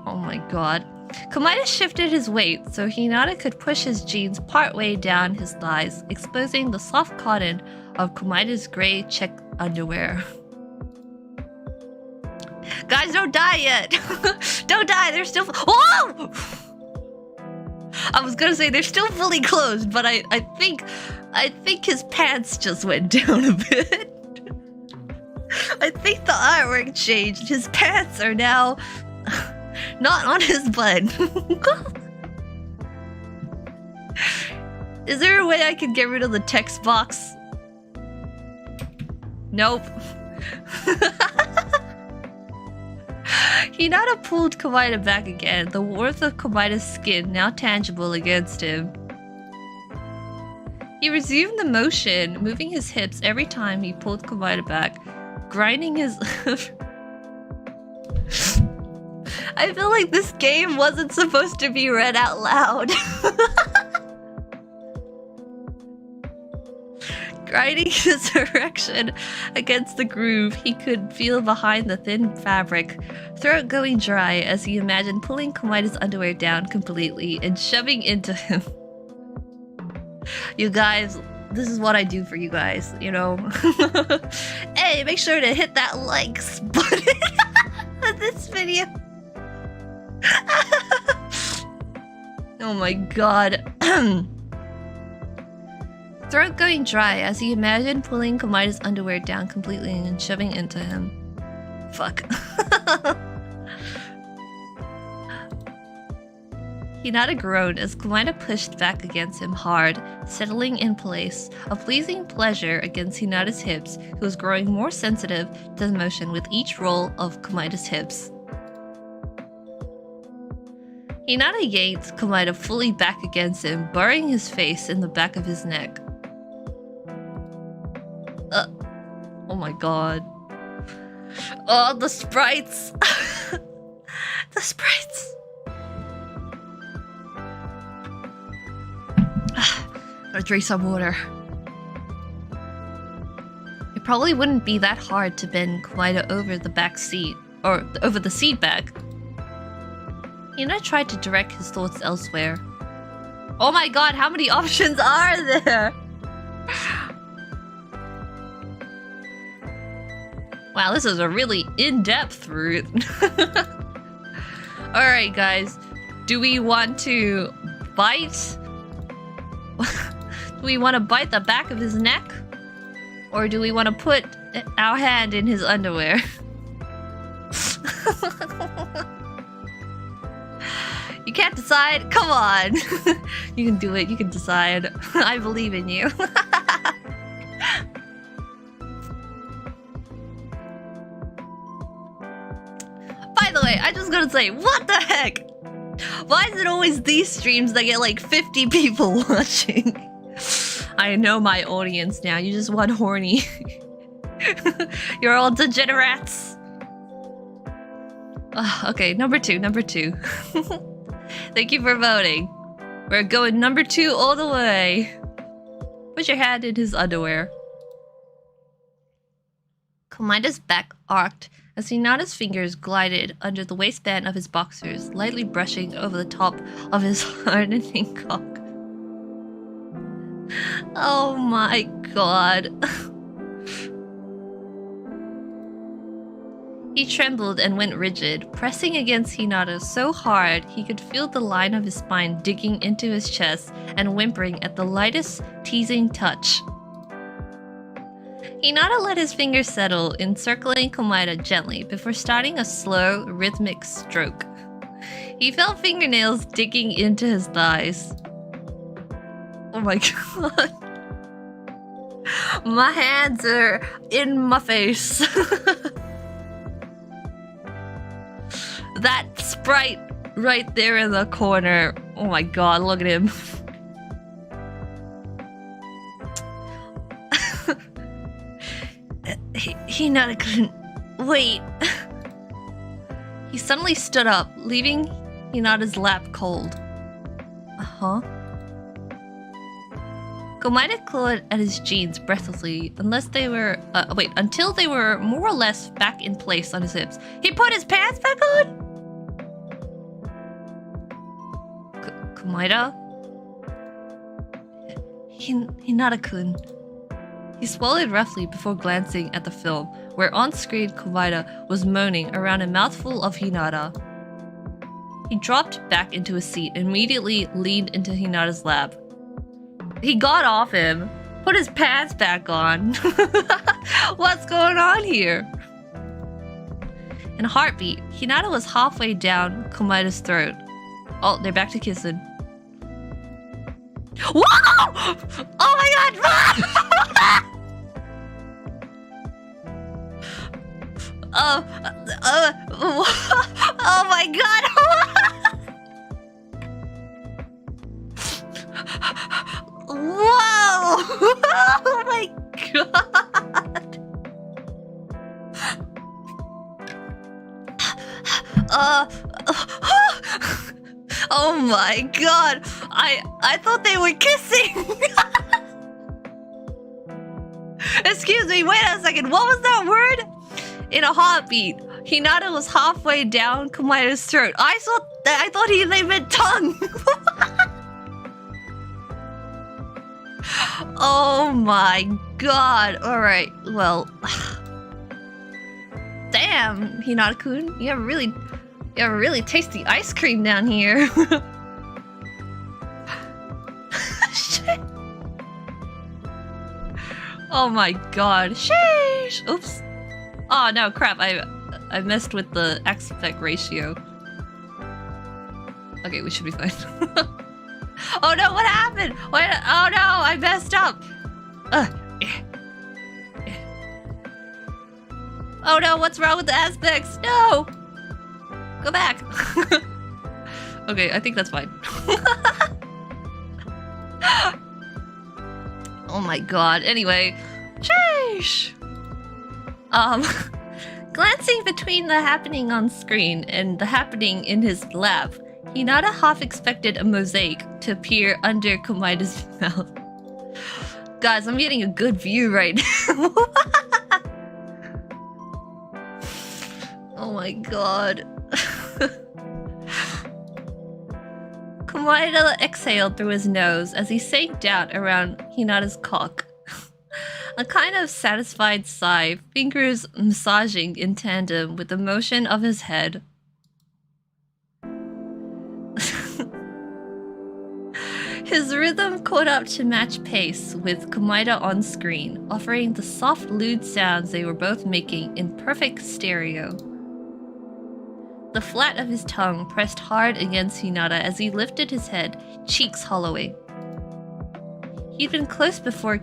Oh my god. Komahina shifted his weight so Hinata could push his jeans partway down his thighs, exposing the soft cotton of Komahina's gray check underwear. Guys, don't die yet! Don't die, they're still— Whoa! I was gonna say they're still fully closed, but I think his pants just went down a bit. I think the artwork changed. His pants are now not on his butt. Is there a way I can get rid of the text box? Nope. Hinata pulled Komahina back again, the warmth of Komahina's skin now tangible against him. He resumed the motion, moving his hips every time he pulled Komahina back, grinding his... I feel like this game wasn't supposed to be read out loud. Grinding his erection against the groove he could feel behind the thin fabric, throat going dry as he imagined pulling Komahina's underwear down completely and shoving into him. You guys, this is what I do for you guys, you know? Hey, make sure to hit that likes button on this video. Oh my god. Throat going dry as he imagined pulling Komahina's underwear down completely and shoving into him. Fuck. Hinata groaned as Komahina pushed back against him hard, settling in place, a pleasing pleasure against Hinata's hips, who was growing more sensitive to the motion with each roll of Komahina's hips. Hinata yanked Komahina fully back against him, burying his face in the back of his neck. Oh my god. Oh, the sprites! The sprites! Gotta drink some water. It probably wouldn't be that hard to bend Komahina over the back seat, or over the seat back. Hinata tried to direct his thoughts elsewhere. Oh my god, how many options are there? Wow, this is a really in-depth route. Alright guys, do we want to bite? Do we want to bite the back of his neck? Or do we want to put our hand in his underwear? You can't decide? Come on! You can do it, you can decide. I believe in you. By the way, I just gotta say, what the heck? Why is it always these streams that get like 50 people watching? I know my audience now, you just want horny. You're all degenerates. Okay, number two. Thank you for voting. We're going number 2 all the way. Put your hand in his underwear. Komahina's back arced as Hinata's fingers glided under the waistband of his boxers, lightly brushing over the top of his hardening cock. Oh my god. He trembled and went rigid, pressing against Hinata so hard he could feel the line of his spine digging into his chest and whimpering at the lightest teasing touch. Hinata let his fingers settle, encircling Komahina gently before starting a slow, rhythmic stroke. He felt fingernails digging into his thighs. Oh my god. My hands are in my face. That sprite right there in the corner. Oh my god, look at him. Hinata couldn't wait. He suddenly stood up, leaving Hinata's lap cold. Uh-huh. Komahina clawed at his jeans breathlessly until they were more or less back in place on his hips. He put his pants back on? Komahina? Hinata-kun. He swallowed roughly before glancing at the film, where on-screen Komahina was moaning around a mouthful of Hinata. He dropped back into his seat and immediately leaned into Hinata's lap. He got off him, put his pants back on. What's going on here? In a heartbeat, Hinata was halfway down Komahina's throat. Oh, they're back to kissing. Whoa! Oh my god! Oh my god! Whoa! Oh my god! Oh my god! I thought they were kissing! Excuse me, wait a second, what was that word? In a heartbeat, Hinata was halfway down Komaita's throat. I thought they meant tongue! Oh my god, alright, well... Damn, Hinata-kun, you have really tasty ice cream down here. Shit. Oh my god. Sheesh. Oops. Oh no, crap. I messed with the aspect ratio. Okay, we should be fine. Oh no, what happened? What? Oh no, I messed up. Oh no, what's wrong with the aspects? No! Go back. Okay, I think that's fine. Oh my god. Anyway, sheesh. Glancing between the happening on screen and the happening in his lap, Hinata half expected a mosaic to appear under Komaita's mouth. Guys, I'm getting a good view right now. Oh my god. Komaita exhaled through his nose as he sank down around Hinata's cock. A kind of satisfied sigh, fingers massaging in tandem with the motion of his head. His rhythm caught up to match pace with Komaita on screen, offering the soft lewd sounds they were both making in perfect stereo. The flat of his tongue pressed hard against Hinata as he lifted his head, cheeks hollowing. He'd been close before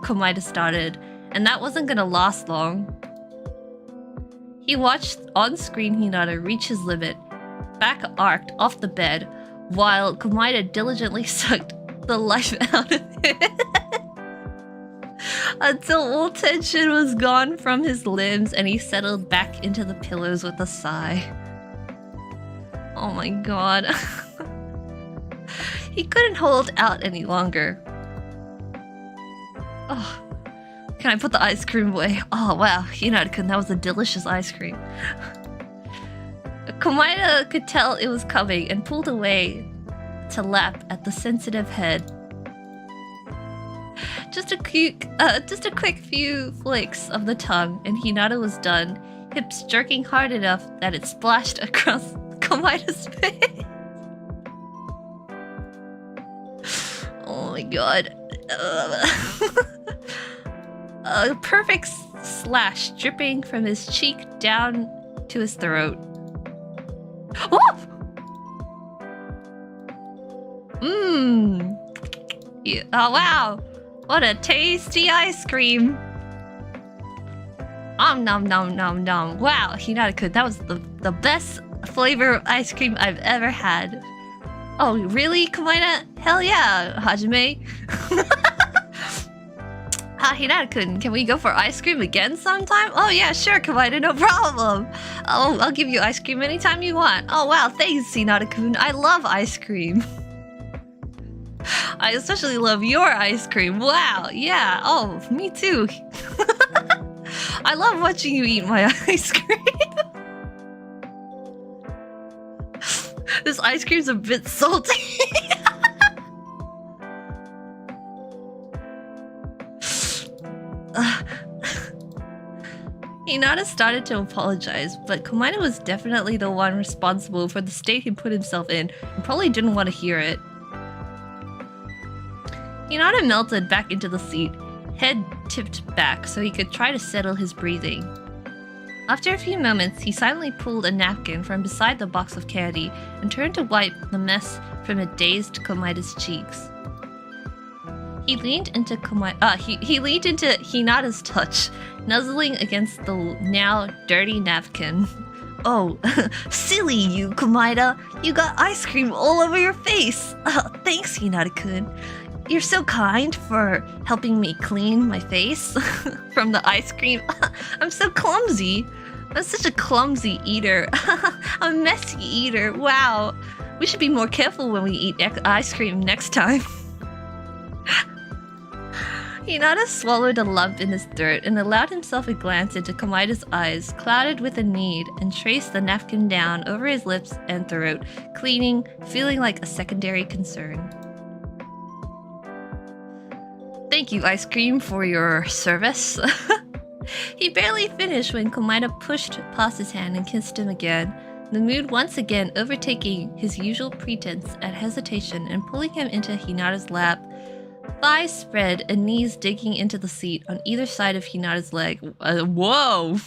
Komaita started, and that wasn't gonna last long. He watched on-screen Hinata reach his limit, back arced off the bed, while Komaita diligently sucked the life out of it. Until all tension was gone from his limbs and he settled back into the pillows with a sigh. Oh my god. He couldn't hold out any longer. Oh, can I put the ice cream away? Oh wow, Hinata-kun, that was a delicious ice cream. Komaita could tell it was coming and pulled away to lap at the sensitive head. Just a quick few flicks of the tongue and Hinata was done, hips jerking hard enough that it splashed across Komaita's face. Oh my god. A perfect slash dripping from his cheek down to his throat. Whoa! Mmm. Yeah. Oh wow! What a tasty ice cream! Nom nom nom nom. Wow, Hinata-kun, that was the best flavor of ice cream I've ever had. Oh really, Komaita? Hell yeah, Hajime. Hinata-kun, can we go for ice cream again sometime? Oh yeah, sure, Komaita, no problem. Oh, I'll give you ice cream anytime you want. Oh wow, thanks, Hinata-kun. I love ice cream. I especially love your ice cream. Wow, yeah. Oh, me too. I love watching you eat my ice cream. This ice cream's a bit salty. Hinata started to apologize, but Komaita was definitely the one responsible for the state he put himself in and probably didn't want to hear it. Hinata melted back into the seat, head tipped back so he could try to settle his breathing. After a few moments, he silently pulled a napkin from beside the box of candy and turned to wipe the mess from a dazed Komaita's cheeks. He leaned into he leaned into Hinata's touch, nuzzling against the now dirty napkin. Oh, silly you, Komahina. You got ice cream all over your face. Thanks, Hinata-kun. You're so kind for helping me clean my face from the ice cream. I'm so clumsy. I'm such a clumsy eater. I'm a messy eater. Wow. We should be more careful when we eat ice cream next time. Hinata swallowed a lump in his throat and allowed himself a glance into Komahina's eyes, clouded with a need, and traced the napkin down over his lips and throat, cleaning, feeling like a secondary concern. Thank you, ice cream, for your service. He barely finished when Komahina pushed past his hand and kissed him again, the mood once again overtaking his usual pretense at hesitation and pulling him into Hinata's lap, thighs spread and knees digging into the seat on either side of Hinata's leg. Whoa!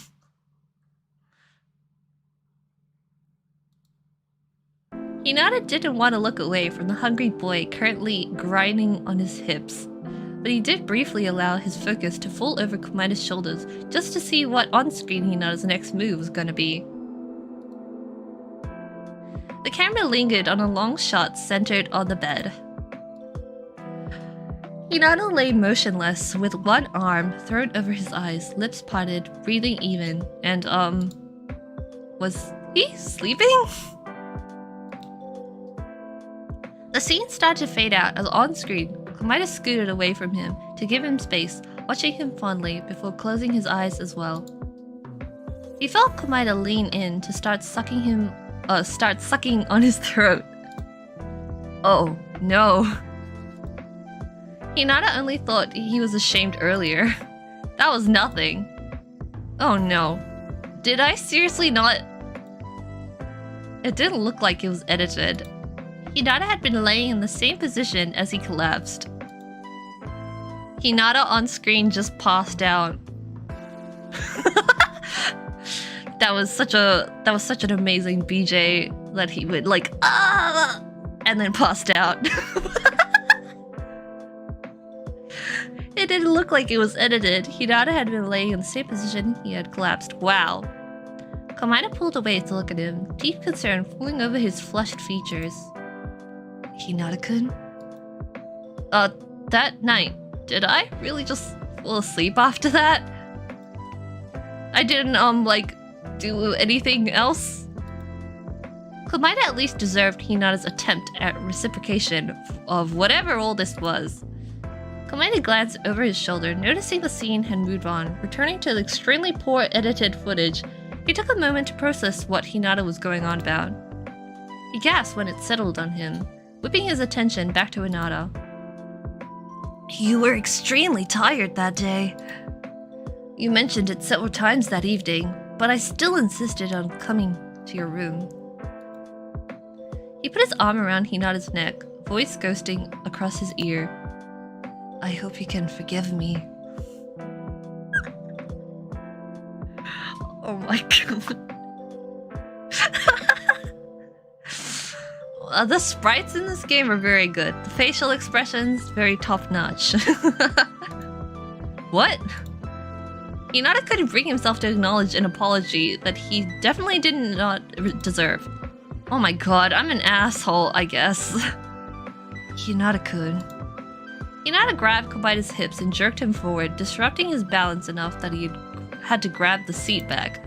Hinata didn't want to look away from the hungry boy currently grinding on his hips, but he did briefly allow his focus to fall over Komahina's shoulders just to see what on-screen Hinata's next move was gonna be. The camera lingered on a long shot centered on the bed. Hinata lay motionless, with one arm thrown over his eyes, lips parted, breathing even, and, was he sleeping? The scene started to fade out as on-screen, Komahina scooted away from him to give him space, watching him fondly before closing his eyes as well. He felt Komahina lean in to start sucking on his throat. Oh, no. Hinata only thought he was ashamed earlier. That was nothing. Oh no. Did I seriously not? It didn't look like it was edited. Hinata had been laying in the same position as he collapsed. Hinata on screen just passed out. That was such an amazing BJ that he would like and then passed out. It didn't look like it was edited. Hinata had been laying in the same position he had collapsed. Wow. Komahina pulled away to look at him, deep concern flowing over his flushed features. Hinata-kun? That night, did I really just fall asleep after that? I didn't, do anything else? Komahina at least deserved Hinata's attempt at reciprocation of whatever all this was. Komahina glanced over his shoulder, noticing the scene had moved on, returning to the extremely poor edited footage. He took a moment to process what Hinata was going on about. He gasped when it settled on him, whipping his attention back to Hinata. You were extremely tired that day. You mentioned it several times that evening, but I still insisted on coming to your room. He put his arm around Hinata's neck, voice ghosting across his ear. I hope you can forgive me. Oh my god. The sprites in this game are very good. The facial expressions, very top-notch. What? Hinata couldn't bring himself to acknowledge an apology that he definitely did not deserve. Oh my god, I'm an asshole, I guess. Hinata-kun. Hinata grabbed Komahina's hips and jerked him forward, disrupting his balance enough that he had to grab the seat back.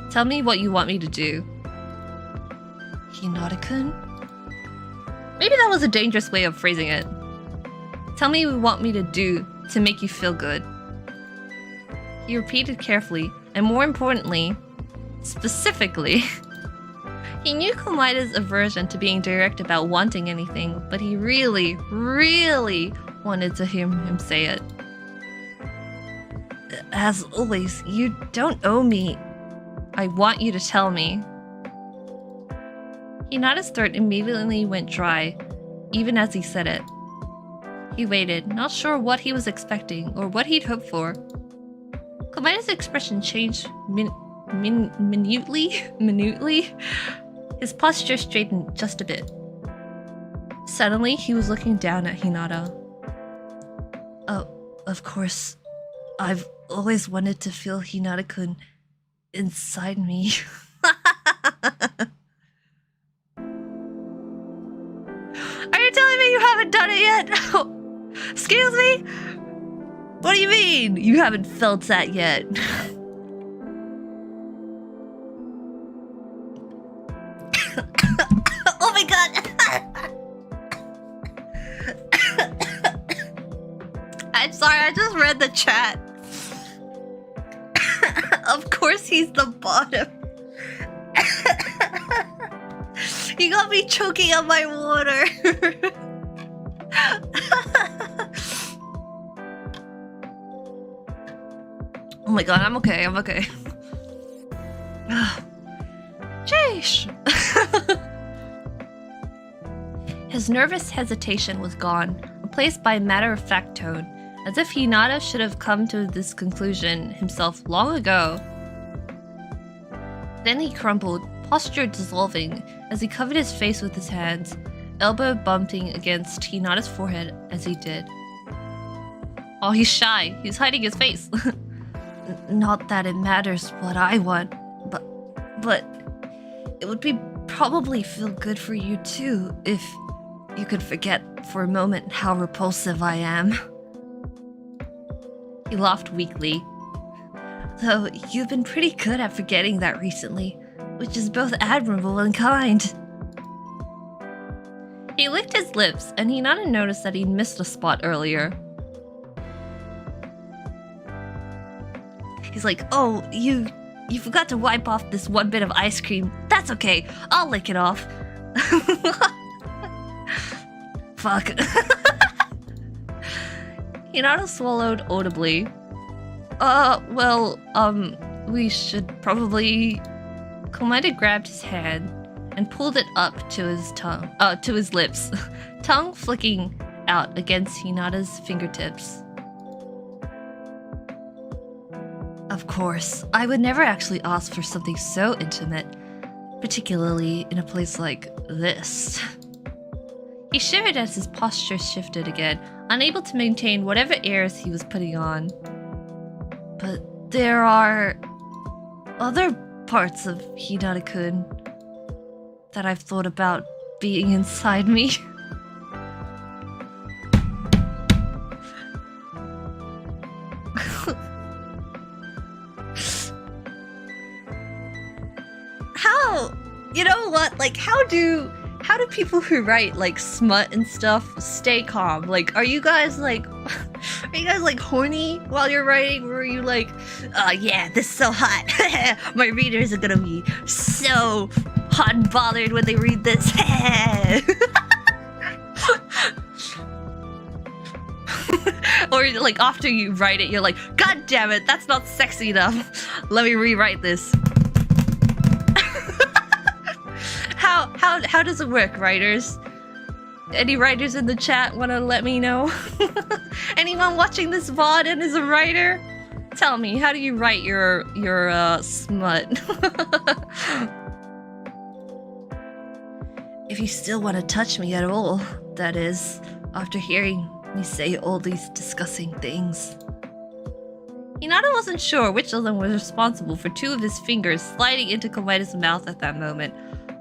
Tell me what you want me to do. Hinata-kun? Maybe that was a dangerous way of phrasing it. Tell me what you want me to do to make you feel good. He repeated carefully, and more importantly, specifically. He knew Komahina's aversion to being direct about wanting anything, but he really, really wanted to hear him say it. As always, you don't owe me. I want you to tell me. Hinata's throat immediately went dry, even as he said it. He waited, not sure what he was expecting or what he'd hoped for. Komahina's expression changed minutely. His posture straightened just a bit. Suddenly, he was looking down at Hinata. Of course, I've always wanted to feel Hinata-kun inside me. Are you telling me you haven't done it yet? Excuse me? What do you mean? You haven't felt that yet? Oh my god! I'm sorry, I just read the chat. Of course he's the bottom. You got me choking on my water. Oh my god, I'm okay, I'm okay. Sheesh. His nervous hesitation was gone, replaced by a matter-of-fact tone, as if Hinata should have come to this conclusion himself long ago. Then he crumpled, posture dissolving, as he covered his face with his hands, elbow bumping against Hinata's forehead as he did. Oh, he's shy. He's hiding his face. Not that it matters what I want, but it would probably feel good for you too if you could forget for a moment how repulsive I am. He laughed weakly. Though you've been pretty good at forgetting that recently, which is both admirable and kind. He licked his lips, and Hinata noticed that he'd missed a spot earlier. He's like, oh, you forgot to wipe off this one bit of ice cream. That's okay, I'll lick it off. Fuck. Hinata swallowed audibly. We should probably... Komahina grabbed his hand and pulled it up to his tongue, to his lips, tongue flicking out against Hinata's fingertips. Of course, I would never actually ask for something so intimate, particularly in a place like this. He shivered as his posture shifted again, unable to maintain whatever airs he was putting on. But there are other parts of Hinata-kun that I've thought about being inside me. How? You know what? Like, how do people who write like smut and stuff stay calm? Like, are you guys like horny while you're writing? Or are you like, oh yeah, this is so hot. My readers are gonna be so hot and bothered when they read this. Or like after you write it, you're like, god damn it, that's not sexy enough. Let me rewrite this. How does it work, writers? Any writers in the chat want to let me know? Anyone watching this VOD and is a writer? Tell me, how do you write your smut? If you still want to touch me at all, that is, after hearing me say all these disgusting things. Hinata wasn't sure which of them was responsible for two of his fingers sliding into Komahina's mouth at that moment,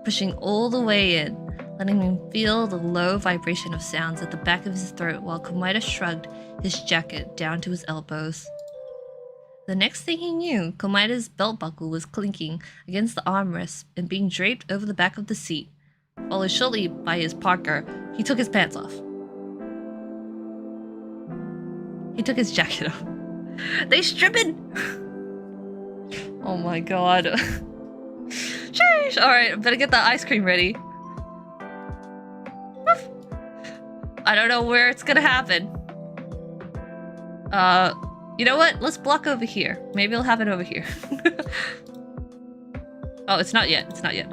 pushing all the way in, letting him feel the low vibration of sounds at the back of his throat while Komahina shrugged his jacket down to his elbows. The next thing he knew, Komahina's belt buckle was clinking against the armrest and being draped over the back of the seat. Followed shortly by his parka, he took his pants off. He took his jacket off. They stripping! Oh my god. Sheesh! Alright, better get that ice cream ready. I don't know where it's gonna happen. You know what? Let's block over here. Maybe it'll happen over here. Oh, it's not yet. It's not yet.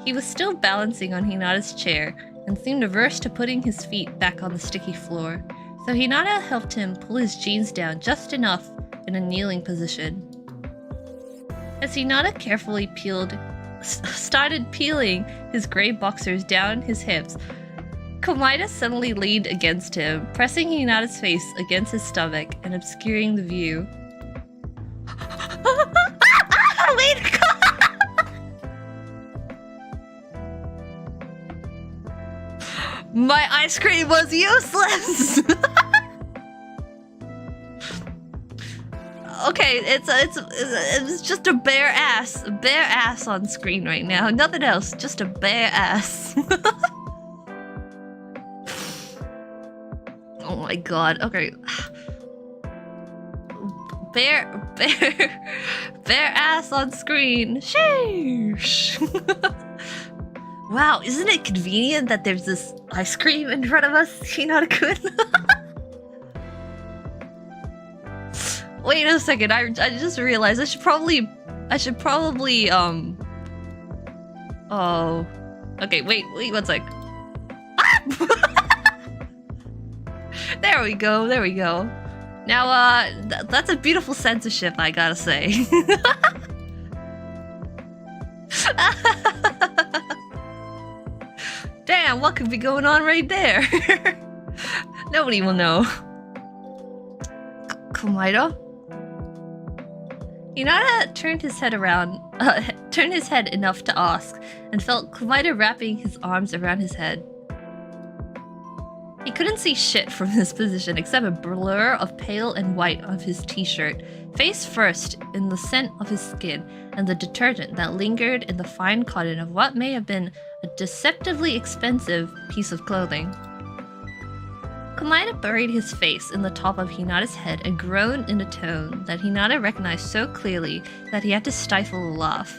He was still balancing on Hinata's chair and seemed averse to putting his feet back on the sticky floor. So Hinata helped him pull his jeans down just enough in a kneeling position. As Hinata carefully started peeling his gray boxers down his hips, Komahina suddenly leaned against him, pressing Hinata's face against his stomach and obscuring the view. Wait! My ice cream was useless! Okay, it's just a bare ass on screen right now. Nothing else, just a bare ass. Oh my god. Okay. Bare ass on screen. Sheesh. Wow, isn't it convenient that there's this ice cream in front of us, Hinata-kun? Wait a second, I just realized I should probably oh. Okay, wait 1 sec. Ah! There we go. Now, that's a beautiful censorship, I gotta say. Damn, what could be going on right there? Nobody will know. Komahina? Hinata turned his head enough to ask, and felt Komahina wrapping his arms around his head. He couldn't see shit from this position except a blur of pale and white of his t-shirt, face first in the scent of his skin and the detergent that lingered in the fine cotton of what may have been a deceptively expensive piece of clothing. Komahina buried his face in the top of Hinata's head and groaned in a tone that Hinata recognized so clearly that he had to stifle a laugh.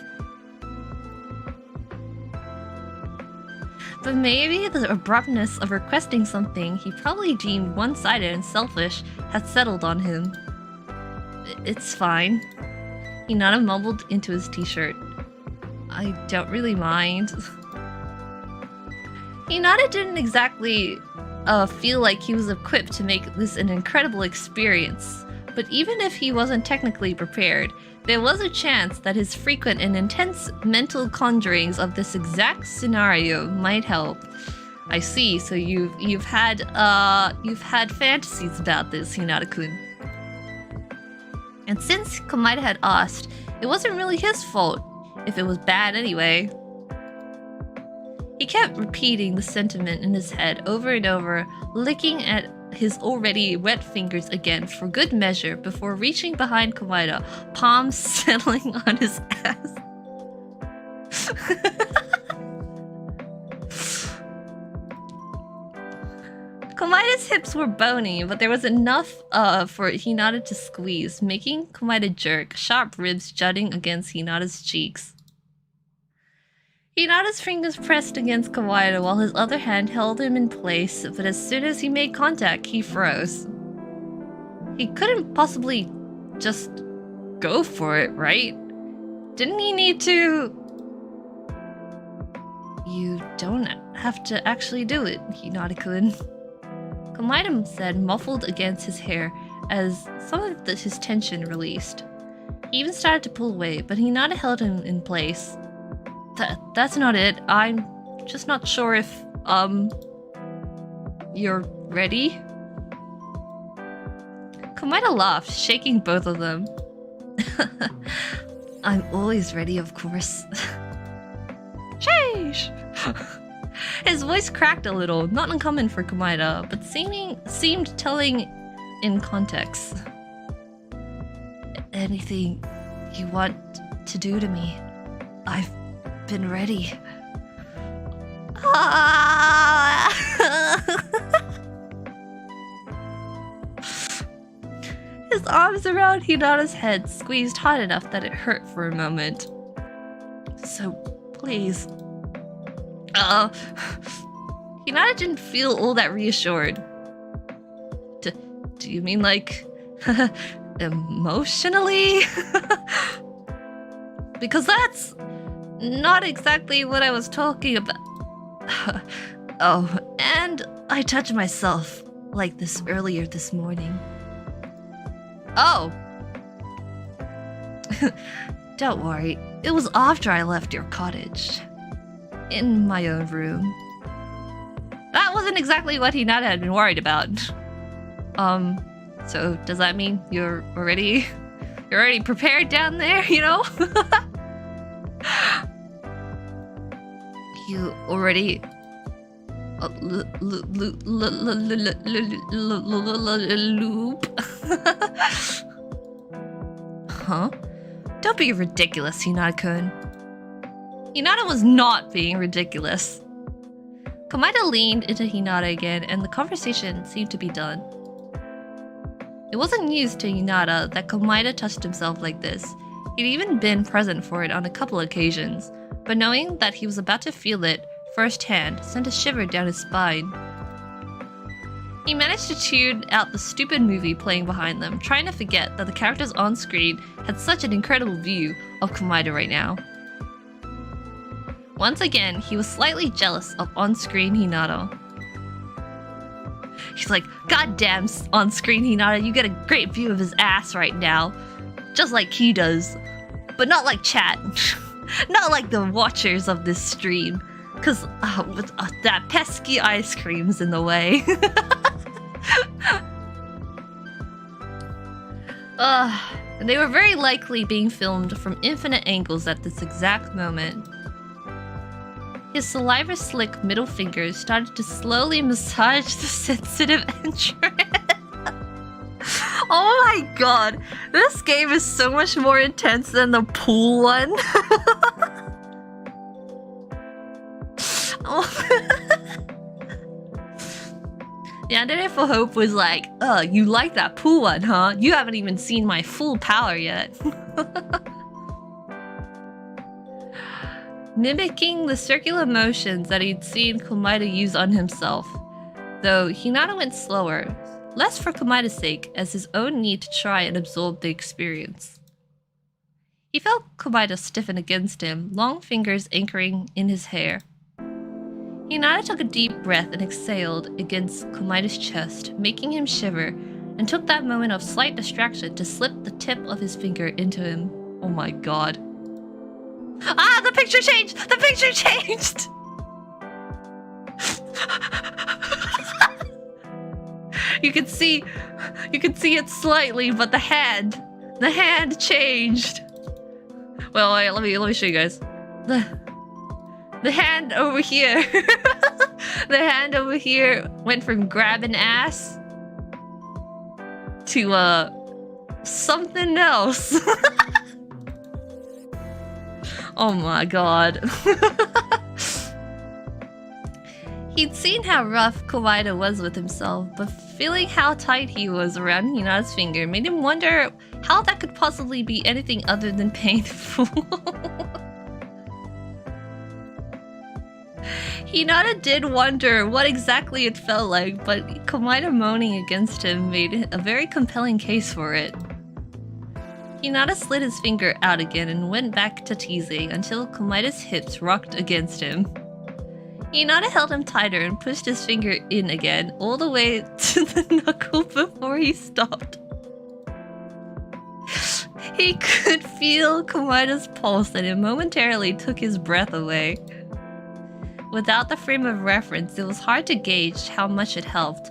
But maybe the abruptness of requesting something he probably deemed one-sided and selfish had settled on him. It's fine. Hinata mumbled into his t-shirt. I don't really mind. Hinata didn't exactly feel like he was equipped to make this an incredible experience, but even if he wasn't technically prepared, there was a chance that his frequent and intense mental conjurings of this exact scenario might help. I see, so you've had fantasies about this, Hinata-kun. And since Komahina had asked, it wasn't really his fault, if it was bad anyway. He kept repeating the sentiment in his head over and over, licking at his already wet fingers again for good measure before reaching behind Komahina, palms settling on his ass. Komahina's hips were bony, but there was enough for Hinata to squeeze, making Komahina jerk, sharp ribs jutting against Hinata's cheeks. Hinata's fingers pressed against Komahina while his other hand held him in place, but as soon as he made contact, he froze. He couldn't possibly just go for it, right? Didn't he need to... You don't have to actually do it, Hinata-kun. Komahina said, muffled against his hair, as some of his tension released. He even started to pull away, but Hinata held him in place. That's not it. I'm just not sure if, you're ready? Komahina laughed, shaking both of them. I'm always ready, of course. Sheesh! His voice cracked a little, not uncommon for Komahina, but seemed telling in context. Anything you want to do to me, I've been ready. His arms around Hinata's head squeezed hard enough that it hurt for a moment. So, please. Hinata didn't feel all that reassured. Do you mean like... emotionally? Because that's not exactly what I was talking about. Oh, and I touched myself like this earlier this morning. Oh! Don't worry, it was after I left your cottage. In my own room. That was wasn't exactly what Hinata had been worried about. So does that mean you're already prepared down there, you know? You already loop. Huh? Don't be ridiculous, Hinata-kun. Hinata was not being ridiculous. Komaeda leaned into Hinata again, and the conversation seemed to be done. It wasn't news to Hinata that Komaeda touched himself like this. He'd even been present for it on a couple occasions, but knowing that he was about to feel it firsthand sent a shiver down his spine. He managed to tune out the stupid movie playing behind them, trying to forget that the characters on screen had such an incredible view of Komaeda right now. Once again, he was slightly jealous of on-screen Hinata. He's like, "Goddamn on-screen Hinata, you get a great view of his ass right now. Just like he does. But not like chat. Not like the watchers of this stream. Cause that pesky ice cream's in the way." And they were very likely being filmed from infinite angles at this exact moment. His saliva-slick middle fingers started to slowly massage the sensitive entrance. Oh my god, this game is so much more intense than the pool one. Yandere for Hope was like, "Oh, you like that pool one, huh? You haven't even seen my full power yet." Mimicking the circular motions that he'd seen Komaeda use on himself, though Hinata went slower, less for Komaeda's sake as his own need to try and absorb the experience. He felt Komaeda stiffen against him, long fingers anchoring in his hair. Hinata took a deep breath and exhaled against Komaeda's chest, making him shiver, and took that moment of slight distraction to slip the tip of his finger into him. Oh my god. Ah, the picture changed! The picture changed! You can see it slightly, but the hand changed. Well, wait, let me show you guys. The hand over here. The hand over here went from grabbing ass to something else. Oh my god. He'd seen how rough Komaeda was with himself, but feeling how tight he was around Hinata's finger made him wonder how that could possibly be anything other than painful. Hinata did wonder what exactly it felt like, but Komaeda moaning against him made a very compelling case for it. Hinata slid his finger out again and went back to teasing until Komaeda's hips rocked against him. Hinata held him tighter and pushed his finger in again, all the way to the knuckle before he stopped. He could feel Komaeda's pulse and it momentarily took his breath away. Without the frame of reference, it was hard to gauge how much it helped,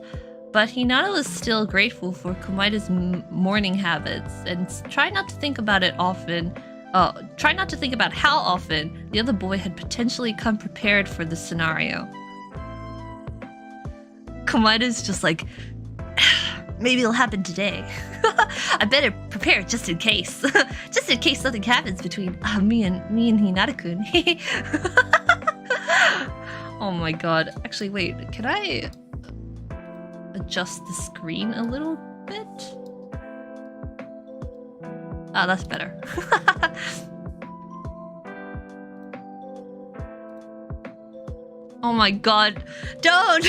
but Hinata was still grateful for Komaeda's morning habits and tried not to think about it often. Try not to think about how often the other boy had potentially come prepared for this scenario. Komaeda's just like, maybe it'll happen today. I better prepare just in case. Just in case something happens between me and Hinata-kun. Oh my god. Actually, wait, can I adjust the screen a little bit? Ah, that's better. Oh my god. Don't!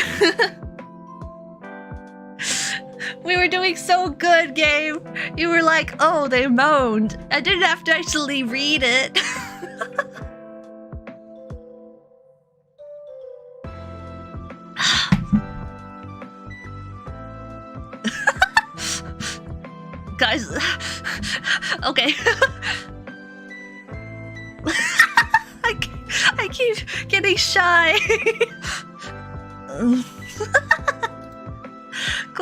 We were doing so good, game. You were like, oh, they moaned. I didn't have to actually read it. Guys, okay. I keep getting shy.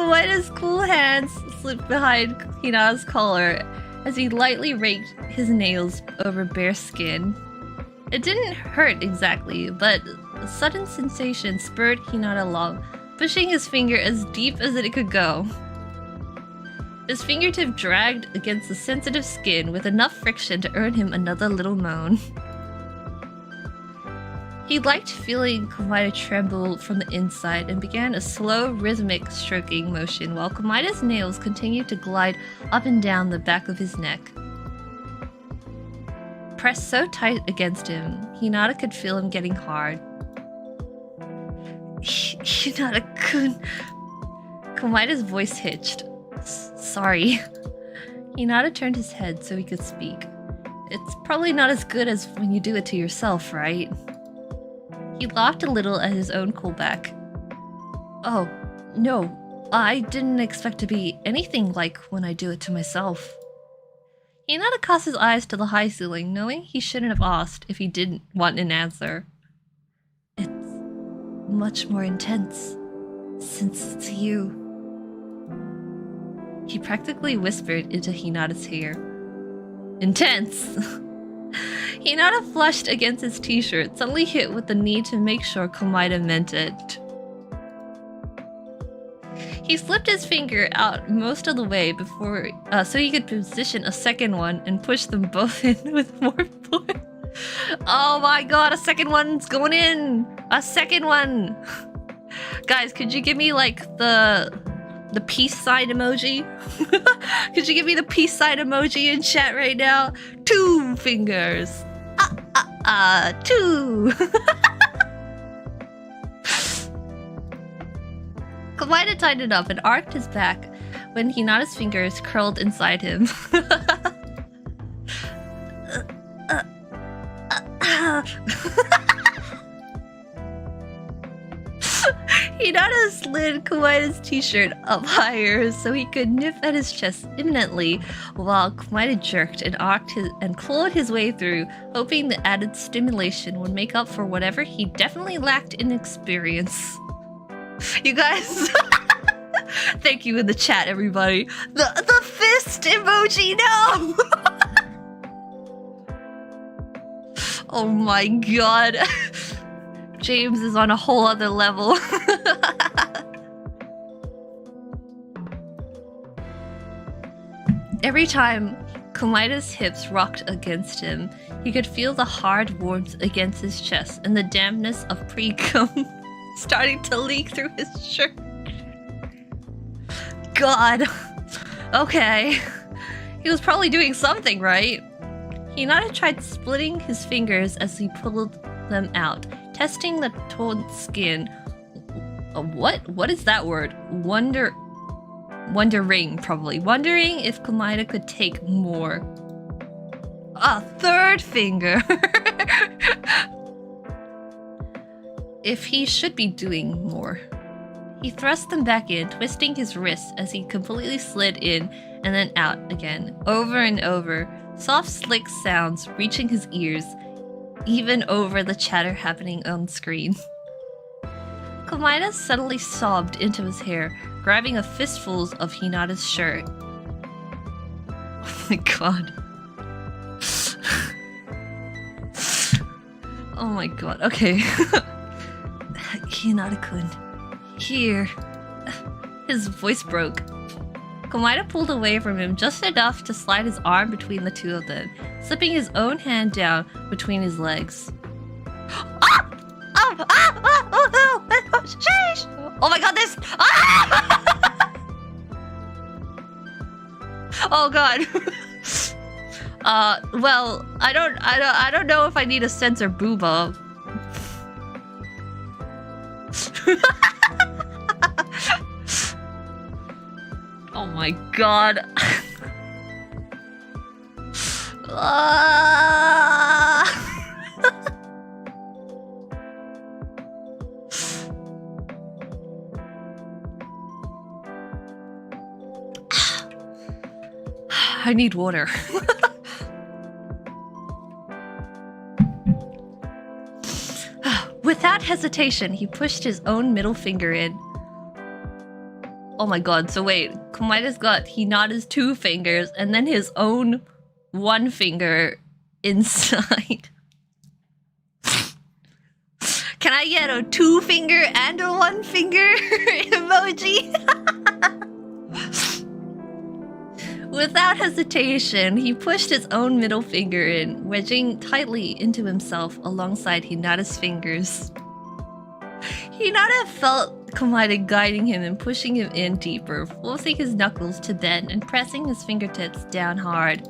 Komahina's cool hands slipped behind Hinata's collar as he lightly raked his nails over bare skin. It didn't hurt exactly, but a sudden sensation spurred Hinata along, pushing his finger as deep as it could go. His fingertip dragged against the sensitive skin with enough friction to earn him another little moan. He liked feeling Komahina tremble from the inside and began a slow, rhythmic stroking motion while Komahina's nails continued to glide up and down the back of his neck. Pressed so tight against him, Hinata could feel him getting hard. Hinata-kun... Komahina's voice hitched. Sorry. Hinata turned his head so he could speak. It's probably not as good as when you do it to yourself, right? He laughed a little at his own callback. Oh, no, I didn't expect to be anything like when I do it to myself. Hinata cast his eyes to the high ceiling, knowing he shouldn't have asked if he didn't want an answer. It's much more intense, since it's you. He practically whispered into Hinata's ear. Intense! Hinata flushed against his t-shirt, suddenly hit with the need to make sure Komahina meant it. He slipped his finger out most of the way before, so he could position a second one and push them both in with more force. Oh my god, a second one's going in! A second one! Guys, could you give me like the peace sign emoji? Could you give me the peace sign emoji in chat right now? 2 fingers. 2. Komahina tightened up and arched his back when Hinata's fingers curled inside him. Hinata slid Komahina's t-shirt up higher so he could nip at his chest imminently, while Komahina jerked and arced and clawed his way through, hoping the added stimulation would make up for whatever he definitely lacked in experience. You guys, thank you in the chat, everybody. The fist emoji, no! Oh my god. James is on a whole other level. Every time Komahina's hips rocked against him, he could feel the hard warmth against his chest and the dampness of pre-cum starting to leak through his shirt. God. Okay. He was probably doing something, right? Hinata tried splitting his fingers as he pulled them out, testing the taut skin. What is that word? Wondering, probably. Wondering if Komahina could take more. A third finger! If he should be doing more. He thrust them back in, twisting his wrists as he completely slid in and then out again, over and over. Soft, slick sounds reaching his ears, even over the chatter happening on screen. Komahina suddenly sobbed into his hair, grabbing a fistful of Hinata's shirt. Oh my god. Oh my god, okay. Hinata-kun, here. His voice broke. Komahina pulled away from him just enough to slide his arm between the two of them, slipping his own hand down between his legs. Ah! Oh! Ah! Ah! Oh no! Sheesh! Oh my god, this! Ah! Oh god. Well, I don't know if I need to censor booba. Oh my god. I need water. Without hesitation, he pushed his own middle finger in. Oh my god, so wait, Komaida's got Hinata's 2 fingers and then his own 1 finger inside. Can I get a 2 finger and a 1 finger emoji? Without hesitation, he pushed his own middle finger in, wedging tightly into himself alongside Hinata's fingers. Hinata felt Komaida guiding him and pushing him in deeper, forcing his knuckles to bend and pressing his fingertips down hard.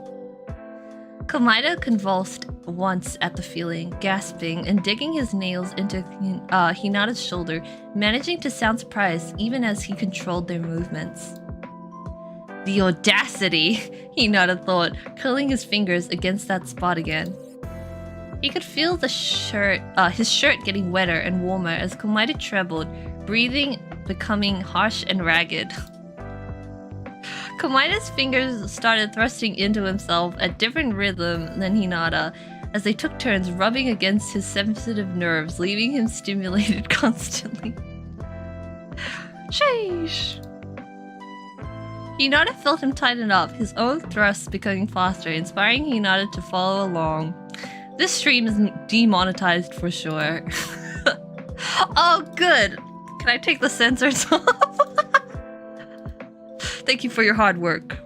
Komaida convulsed once at the feeling, gasping and digging his nails into Hinata's shoulder, managing to sound surprised even as he controlled their movements. The audacity, Hinata thought, curling his fingers against that spot again. He could feel his shirt getting wetter and warmer as Komaida trembled, breathing becoming harsh and ragged. Komaida's fingers started thrusting into himself at different rhythm than Hinata, as they took turns rubbing against his sensitive nerves, leaving him stimulated constantly. Sheesh! Hinata felt him tighten up, his own thrusts becoming faster, inspiring Hinata to follow along. This stream is demonetized for sure. Oh, good! Can I take the censors off? Thank you for your hard work.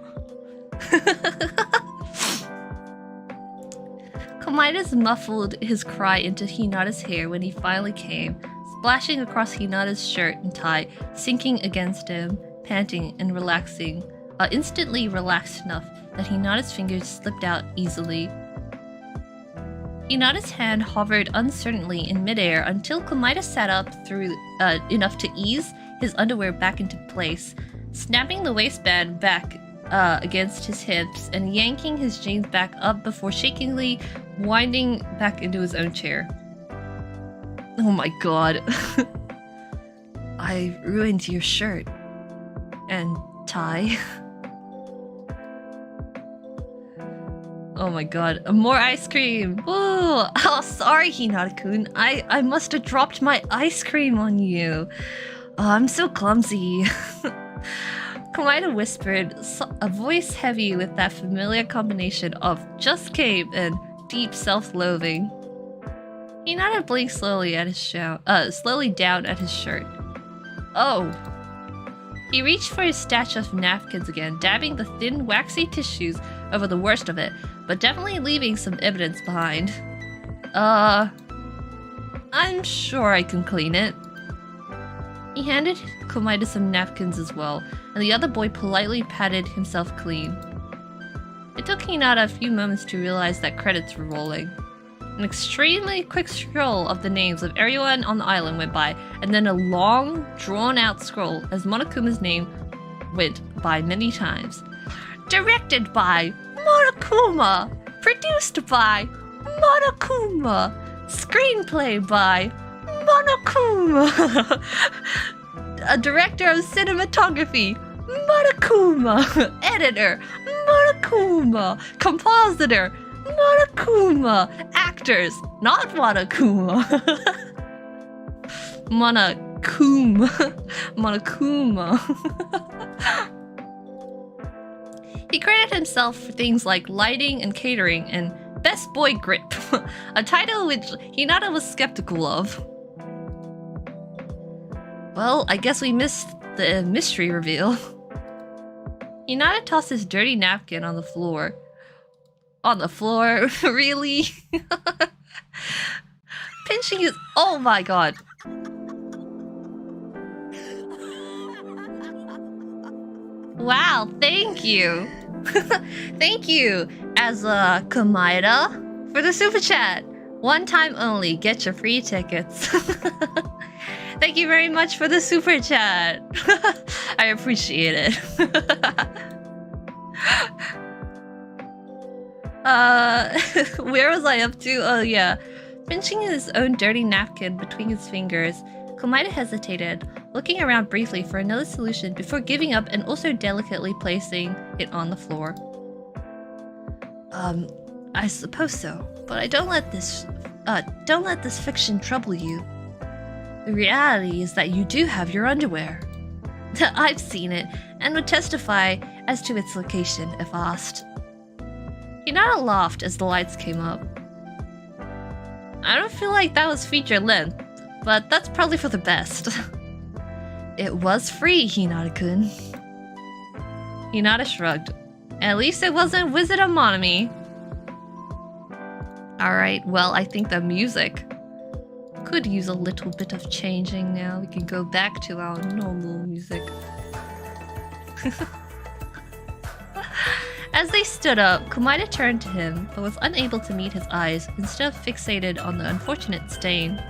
Komaida's muffled his cry into Hinata's hair when he finally came, splashing across Hinata's shirt and tie, sinking against him, panting and relaxing, instantly relaxed enough that Hinata's fingers slipped out easily. Hinata's hand hovered uncertainly in midair until Komaida sat up through enough to ease his underwear back into place, snapping the waistband back against his hips and yanking his jeans back up before shakingly winding back into his own chair. Oh my god. I ruined your shirt. And tie. Oh my god. More ice cream! Whoa! Oh, sorry, Hinata-kun. I must have dropped my ice cream on you. Oh, I'm so clumsy. Komaida whispered, a voice heavy with that familiar combination of just came and deep self-loathing. Hinata blinked slowly at his slowly down at his shirt. Oh. He reached for his stash of napkins again, dabbing the thin, waxy tissues over the worst of it, but definitely leaving some evidence behind. I'm sure I can clean it. He handed Komaida some napkins as well, and the other boy politely patted himself clean. It took Hinata a few moments to realize that credits were rolling. An extremely quick scroll of the names of everyone on the island went by, and then a long, drawn-out scroll as Monokuma's name went by many times. Directed by Monokuma! Produced by Monokuma! Screenplay by Monokuma! A director of cinematography, Monokuma! Editor, Monokuma! Compositor, Monokuma! Actors, not Monokuma! Monokuma. He credited himself for things like lighting and catering and Best Boy Grip, a title which Hinata was skeptical of. Well, I guess we missed the mystery reveal. Hinata tossed his dirty napkin on the floor. On the floor? Really? Pinching his... Oh my god. Wow, thank you. Thank you, as Komaida, for the super chat. One time only, get your free tickets. Thank you very much for the super chat. I appreciate it. Where was I up to? Oh yeah. Pinching his own dirty napkin between his fingers, Komaida hesitated, looking around briefly for another solution before giving up and also delicately placing it on the floor. I suppose so, but don't let this fiction trouble you. The reality is that you do have your underwear. I've seen it, and would testify as to its location if asked. Hinata laughed as the lights came up. I don't feel like that was feature length, but that's probably for the best. It was free, Hinata-kun. Hinata shrugged. At least it wasn't Wizard of Monami. Alright, well, I think the music could use a little bit of changing now. We can go back to our normal music. As they stood up, Komahina turned to him, but was unable to meet his eyes, instead fixated on the unfortunate stain.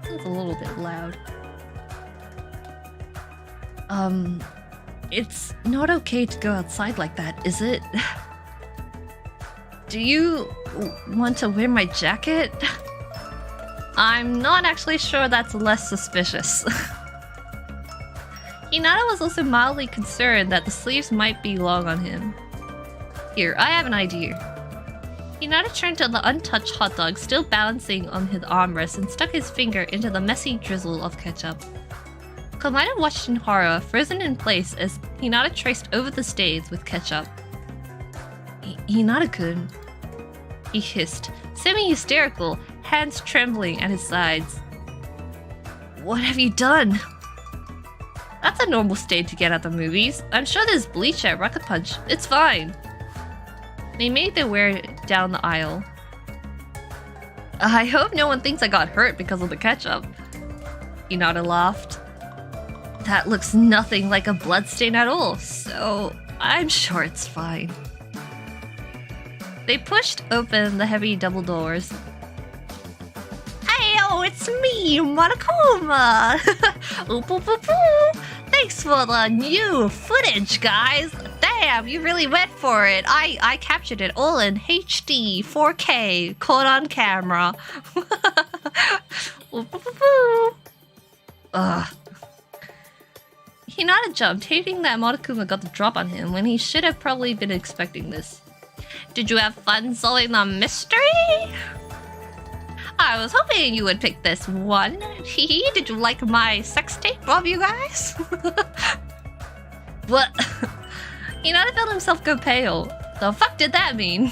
It's a little bit loud. It's not okay to go outside like that, is it? Do you want to wear my jacket? I'm not actually sure that's less suspicious. Hinata was also mildly concerned that the sleeves might be long on him. Here, I have an idea. Hinata turned to the untouched hot dog still balancing on his armrest and stuck his finger into the messy drizzle of ketchup. Komahina watched in horror, frozen in place as Hinata traced over the stains with ketchup. Hinata-kun, he hissed, semi-hysterical, hands trembling at his sides. What have you done? That's a normal stain to get at the movies. I'm sure there's bleach at Rocket Punch. It's fine. They made their way down the aisle. I hope no one thinks I got hurt because of the ketchup. Hinata laughed. That looks nothing like a bloodstain at all, so I'm sure it's fine. They pushed open the heavy double doors. Hey-o, it's me, Monokuma! Oop, oop, oop, oop. Thanks for the new footage, guys! Damn, you really went for it! I captured it all in HD, 4K, caught on camera. Oop, oop, oop, oop. Ugh. Hinata jumped, hating that Monokuma got the drop on him when he should have probably been expecting this. Did you have fun solving the mystery? I was hoping you would pick this one. Hee, did you like my sex tape of you guys? What? Hinata felt himself go pale. The fuck did that mean?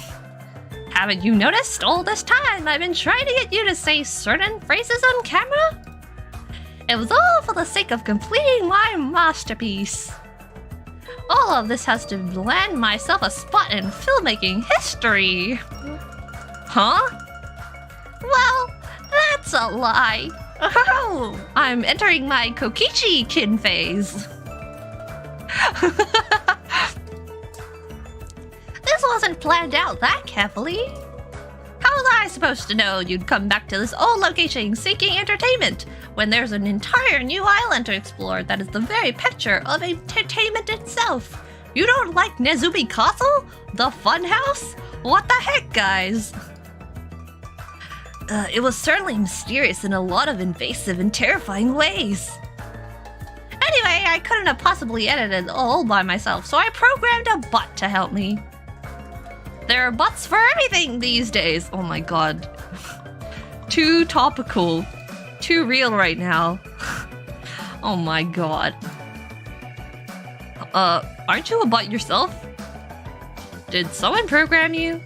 Haven't you noticed? All this time I've been trying to get you to say certain phrases on camera? It was all for the sake of completing my masterpiece. All of this has to land myself a spot in filmmaking history. Huh? Well, that's a lie. Oh, I'm entering my Kokichi kin phase. This wasn't planned out that carefully. How was I supposed to know you'd come back to this old location seeking entertainment when there's an entire new island to explore that is the very picture of entertainment itself? You don't like Nezumi Castle? The funhouse? What the heck, guys? It was certainly mysterious in a lot of invasive and terrifying ways. Anyway, I couldn't have possibly edited it all by myself, so I programmed a bot to help me. There are bots for everything these days. Oh my god. Too topical. Too real right now. Oh my god. Aren't you a bot yourself? Did someone program you?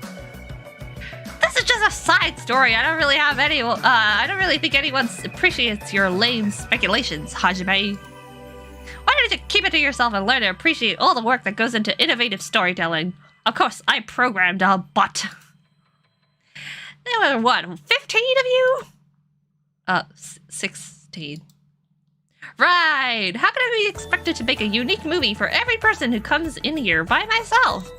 This is just a side story. I don't really have any. I don't really think anyone appreciates your lame speculations, Hajime. Why don't you keep it to yourself and learn to appreciate all the work that goes into innovative storytelling? Of course, I programmed a bot. There were, what, 15 of you? 16. Right! How can I be expected to make a unique movie for every person who comes in here by myself?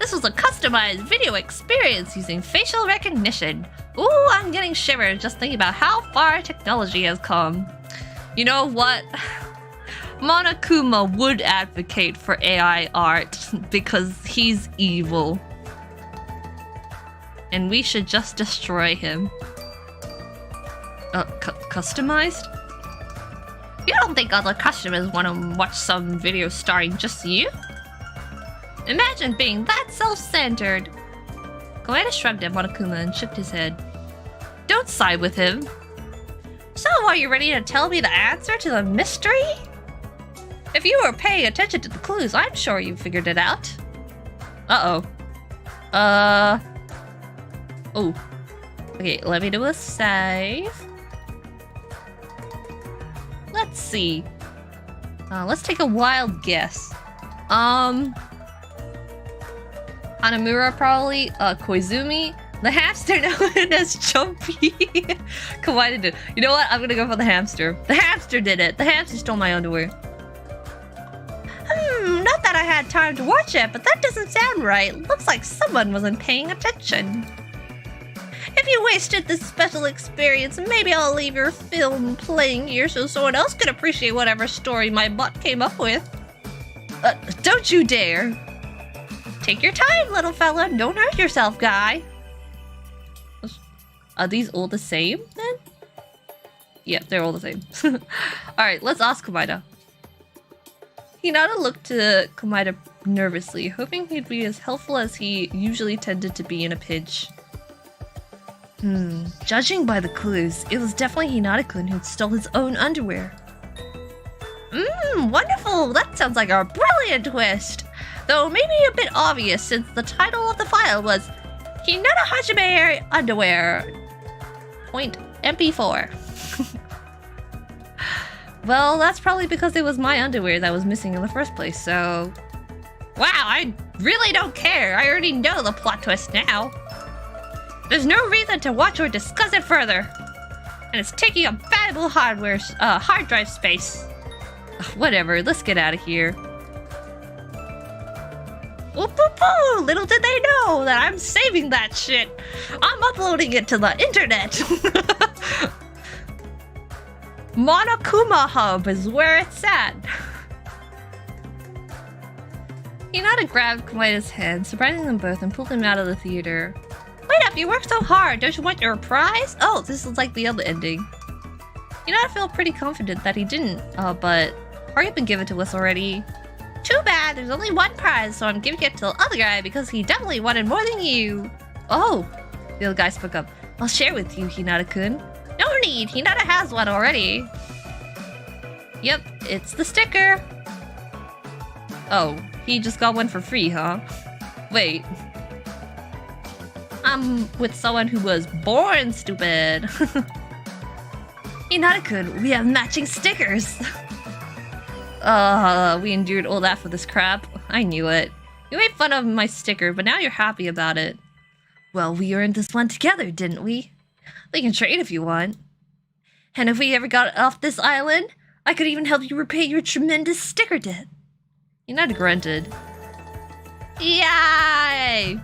This was a customized video experience using facial recognition. Ooh, I'm getting shivers just thinking about how far technology has come. You know what? Monokuma would advocate for AI art because he's evil. And we should just destroy him. Customized? You don't think other customers want to watch some video starring just you? Imagine being that self-centered. Komahina shrugged at Monokuma and shook his head. Don't side with him. So, are you ready to tell me the answer to the mystery? If you were paying attention to the clues, I'm sure you figured it out. Uh-oh. Oh. Okay, let me do a save. Let's see. Let's take a wild guess. Hanamura probably. Koizumi. The hamster known as Chompy. Kawaii did. You know what? I'm gonna go for the hamster. The hamster did it. The hamster stole my underwear. Not that I had time to watch it, but that doesn't sound right. Looks like someone wasn't paying attention. If you wasted this special experience, maybe I'll leave your film playing here so someone else can appreciate whatever story my butt came up with. Don't you dare. Take your time, little fella. Don't hurt yourself, guy. Are these all the same, then? Yep, they're all the same. Alright, let's ask Komahina. Hinata looked to Komahina nervously, hoping he'd be as helpful as he usually tended to be in a pinch. Judging by the clues, it was definitely Hinata-kun who stole his own underwear. Wonderful! That sounds like a brilliant twist! Though maybe a bit obvious since the title of the file was Hinata Hajime Underwear .mp4. Well, that's probably because it was my underwear that was missing in the first place, so... Wow, I really don't care! I already know the plot twist now! There's no reason to watch or discuss it further! And it's taking up valuable hard drive space. Whatever, let's get out of here. Whoop-whoop-whoop! Little did they know that I'm saving that shit! I'm uploading it to the internet! Monokuma Hub is where it's at! Hinata grabbed Komahina's hand, surprising them both, and pulled him out of the theater. Wait up, you worked so hard! Don't you want your prize? Oh, this is like the other ending. Hinata felt pretty confident that he didn't, but hurry up and give it to us already. Too bad, there's only one prize, so I'm giving it to the other guy because he definitely wanted more than you. Oh, the other guy spoke up. I'll share with you, Hinata-kun. No need, Hinata has one already. Yep, it's the sticker. Oh, he just got one for free, huh? Wait. I'm with someone who was born stupid. Hinata-kun, we have matching stickers. We endured all that for this crap. I knew it. You made fun of my sticker, but now you're happy about it. Well, we earned this one together, didn't we? We can trade if you want. And if we ever got off this island, I could even help you repay your tremendous sticker debt. Hinata grunted. Yay!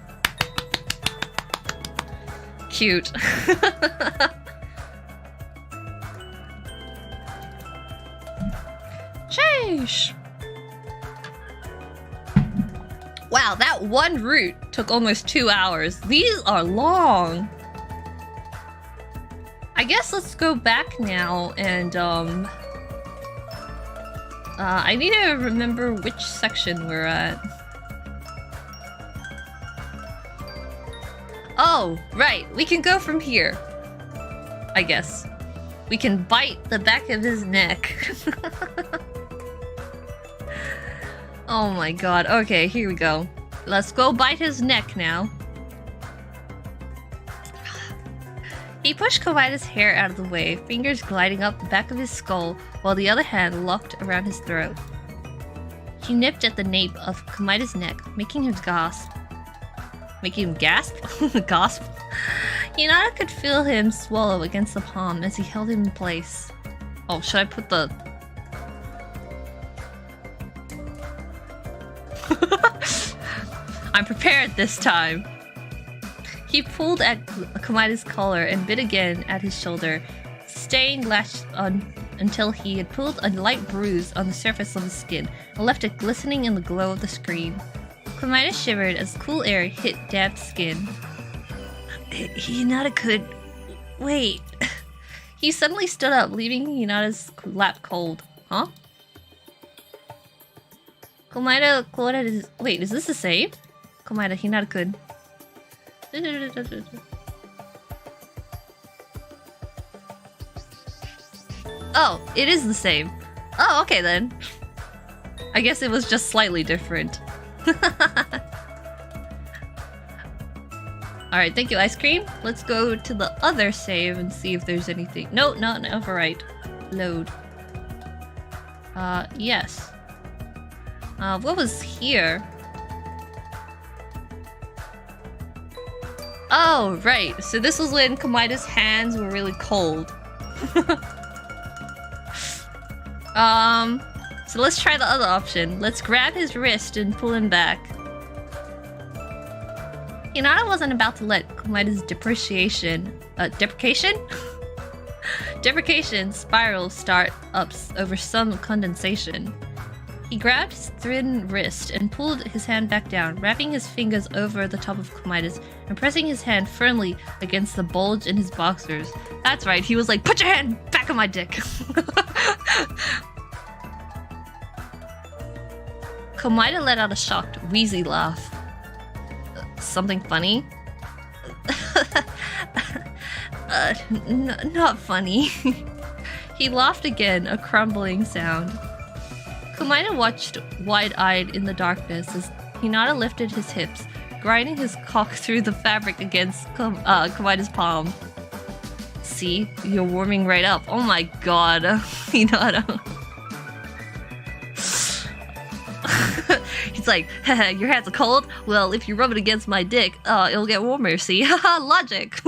Cute. Sheesh. Wow, that one route took almost 2 hours. These are long. I guess let's go back now and I need to remember which section we're at. Oh, right, we can go from here. I guess. We can bite the back of his neck. Oh my god. Okay, here we go. Let's go bite his neck now. He pushed Komahina's hair out of the way, fingers gliding up the back of his skull, while the other hand locked around his throat. He nipped at the nape of Komahina's neck, making him gasp. Making him gasp? Gasp? Hinata could feel him swallow against the palm as he held him in place. Oh, should I put the... I'm prepared this time. He pulled at Komahina's collar and bit again at his shoulder, staying latched on until he had pulled a light bruise on the surface of his skin and left it glistening in the glow of the screen. Komahina shivered as cool air hit damp skin. Hinata could... Wait. He suddenly stood up, leaving Hinata's lap cold. Huh? Komahina clawed at his... Wait, is this the same? Komahina, Hinata could... Oh, it is the same. Oh, okay then. I guess it was just slightly different. Alright, thank you, Ice Cream. Let's go to the other save and see if there's anything. No, not an overwrite. Load. Yes. What was here? Oh, right. So this was when Komaida's hands were really cold. So let's try the other option. Let's grab his wrist and pull him back. Hinata wasn't about to let Komaida's deprecation spiral start ups over some condensation. He grabbed his thin wrist and pulled his hand back down, wrapping his fingers over the top of Komaida's and pressing his hand firmly against the bulge in his boxers. That's right, he was like, "Put your hand back on my dick!" Komaida let out a shocked, wheezy laugh. Something funny? Not funny. He laughed again, a crumbling sound. Komaida watched wide-eyed in the darkness as Hinata lifted his hips, grinding his cock through the fabric against Komaida's palm. See? You're warming right up. Oh my god, Hinata. He's like, haha, your hands are cold? Well, if you rub it against my dick, it'll get warmer, see? Haha, logic!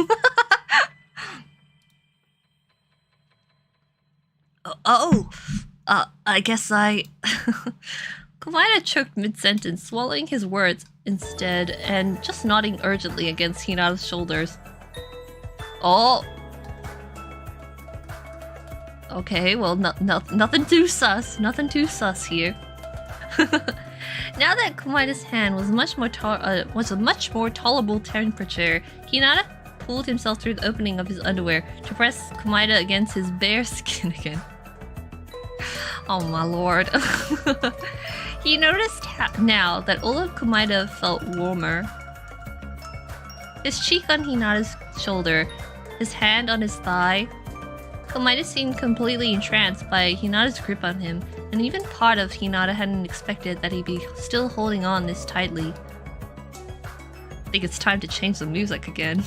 I guess I... Komaida choked mid-sentence, swallowing his words instead, and just nodding urgently against Hinata's shoulders. Oh! Okay, well, nothing too sus. Nothing too sus here. Now that Komaida's hand was a much more tolerable temperature, Hinata pulled himself through the opening of his underwear to press Komaida against his bare skin again. Oh my lord. He noticed now that all of Komaida felt warmer. His cheek on Hinata's shoulder, his hand on his thigh. Komaida seemed completely entranced by Hinata's grip on him, and even part of Hinata hadn't expected that he'd be still holding on this tightly. I think it's time to change the music again.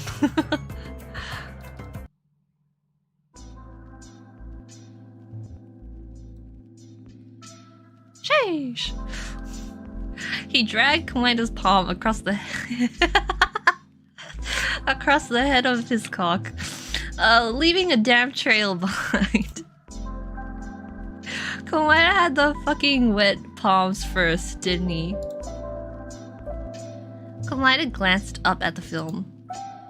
Sheesh! He dragged Komaida's palm across the head of his cock, leaving a damp trail behind. Komaida had the fucking wet palms first, didn't he? Komaida glanced up at the film.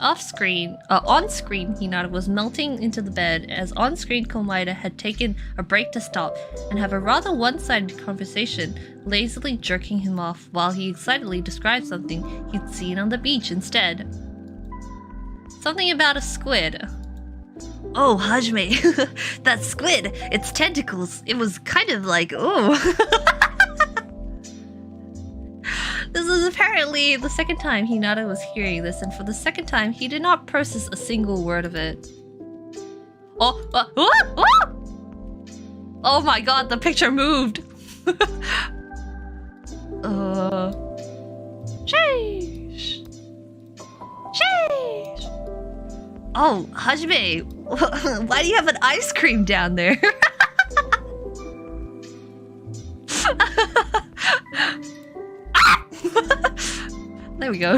On-screen, Hinata was melting into the bed as on-screen Komaida had taken a break to stop and have a rather one-sided conversation, lazily jerking him off while he excitedly described something he'd seen on the beach instead. Something about a squid. Oh, Hajime, that squid, its tentacles, it was kind of like, oh. This is apparently the second time Hinata was hearing this, and for the second time, he did not process a single word of it. Oh my god, the picture moved! Sheesh! Sheesh! Oh, Hajime, why do you have an ice cream down there? There we go.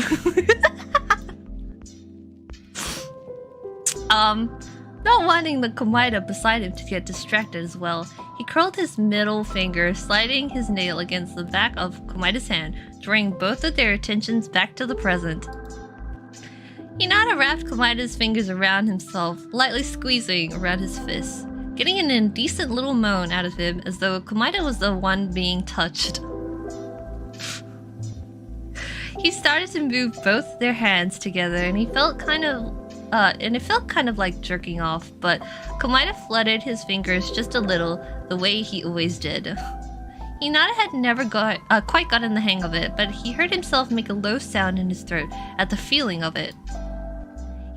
Not wanting the Komaida beside him to get distracted as well, he curled his middle finger, sliding his nail against the back of Komaida's hand, drawing both of their attentions back to the present. Hinata wrapped Komaida's fingers around himself, lightly squeezing around his fists, getting an indecent little moan out of him as though Komaida was the one being touched. He started to move both their hands together, and it felt kind of like jerking off, but Komaida fluttered his fingers just a little, the way he always did. Hinata had never quite gotten the hang of it, but he heard himself make a low sound in his throat at the feeling of it.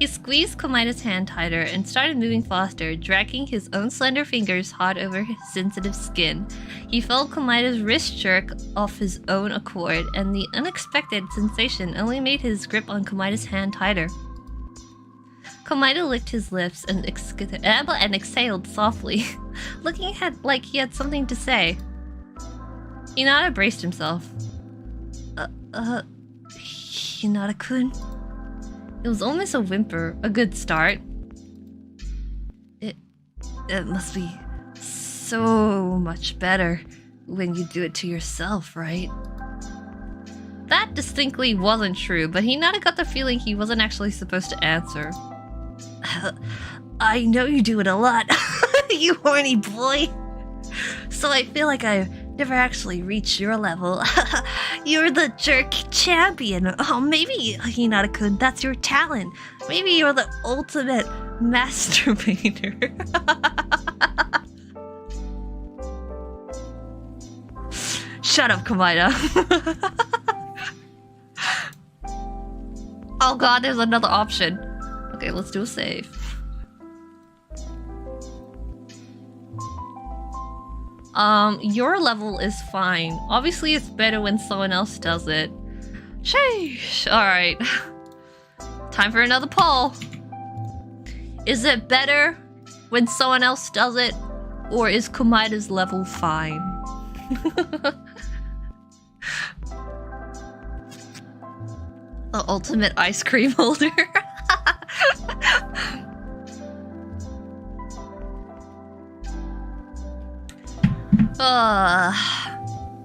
He squeezed Komaita's hand tighter and started moving faster, dragging his own slender fingers hard over his sensitive skin. He felt Komaita's wrist jerk off his own accord, and the unexpected sensation only made his grip on Komaita's hand tighter. Komaita licked his lips and exhaled softly, looking like he had something to say. Hinata braced himself. Hinata-kun? It was almost a whimper, a good start. It must be so much better when you do it to yourself, right? That distinctly wasn't true, but Hinata got the feeling he wasn't actually supposed to answer. I know you do it a lot, you horny boy. So I feel like I've never actually reached your level. You're the jerk champion. Oh, maybe, Hinata-kun, that's your talent. Maybe you're the ultimate masturbator. Shut up, Komaita. Oh god, there's another option. Okay, let's do a save. Your level is fine. Obviously, it's better when someone else does it. Sheesh. Alright. Time for another poll. Is it better when someone else does it? Or is Komaita's level fine? The ultimate ice cream holder.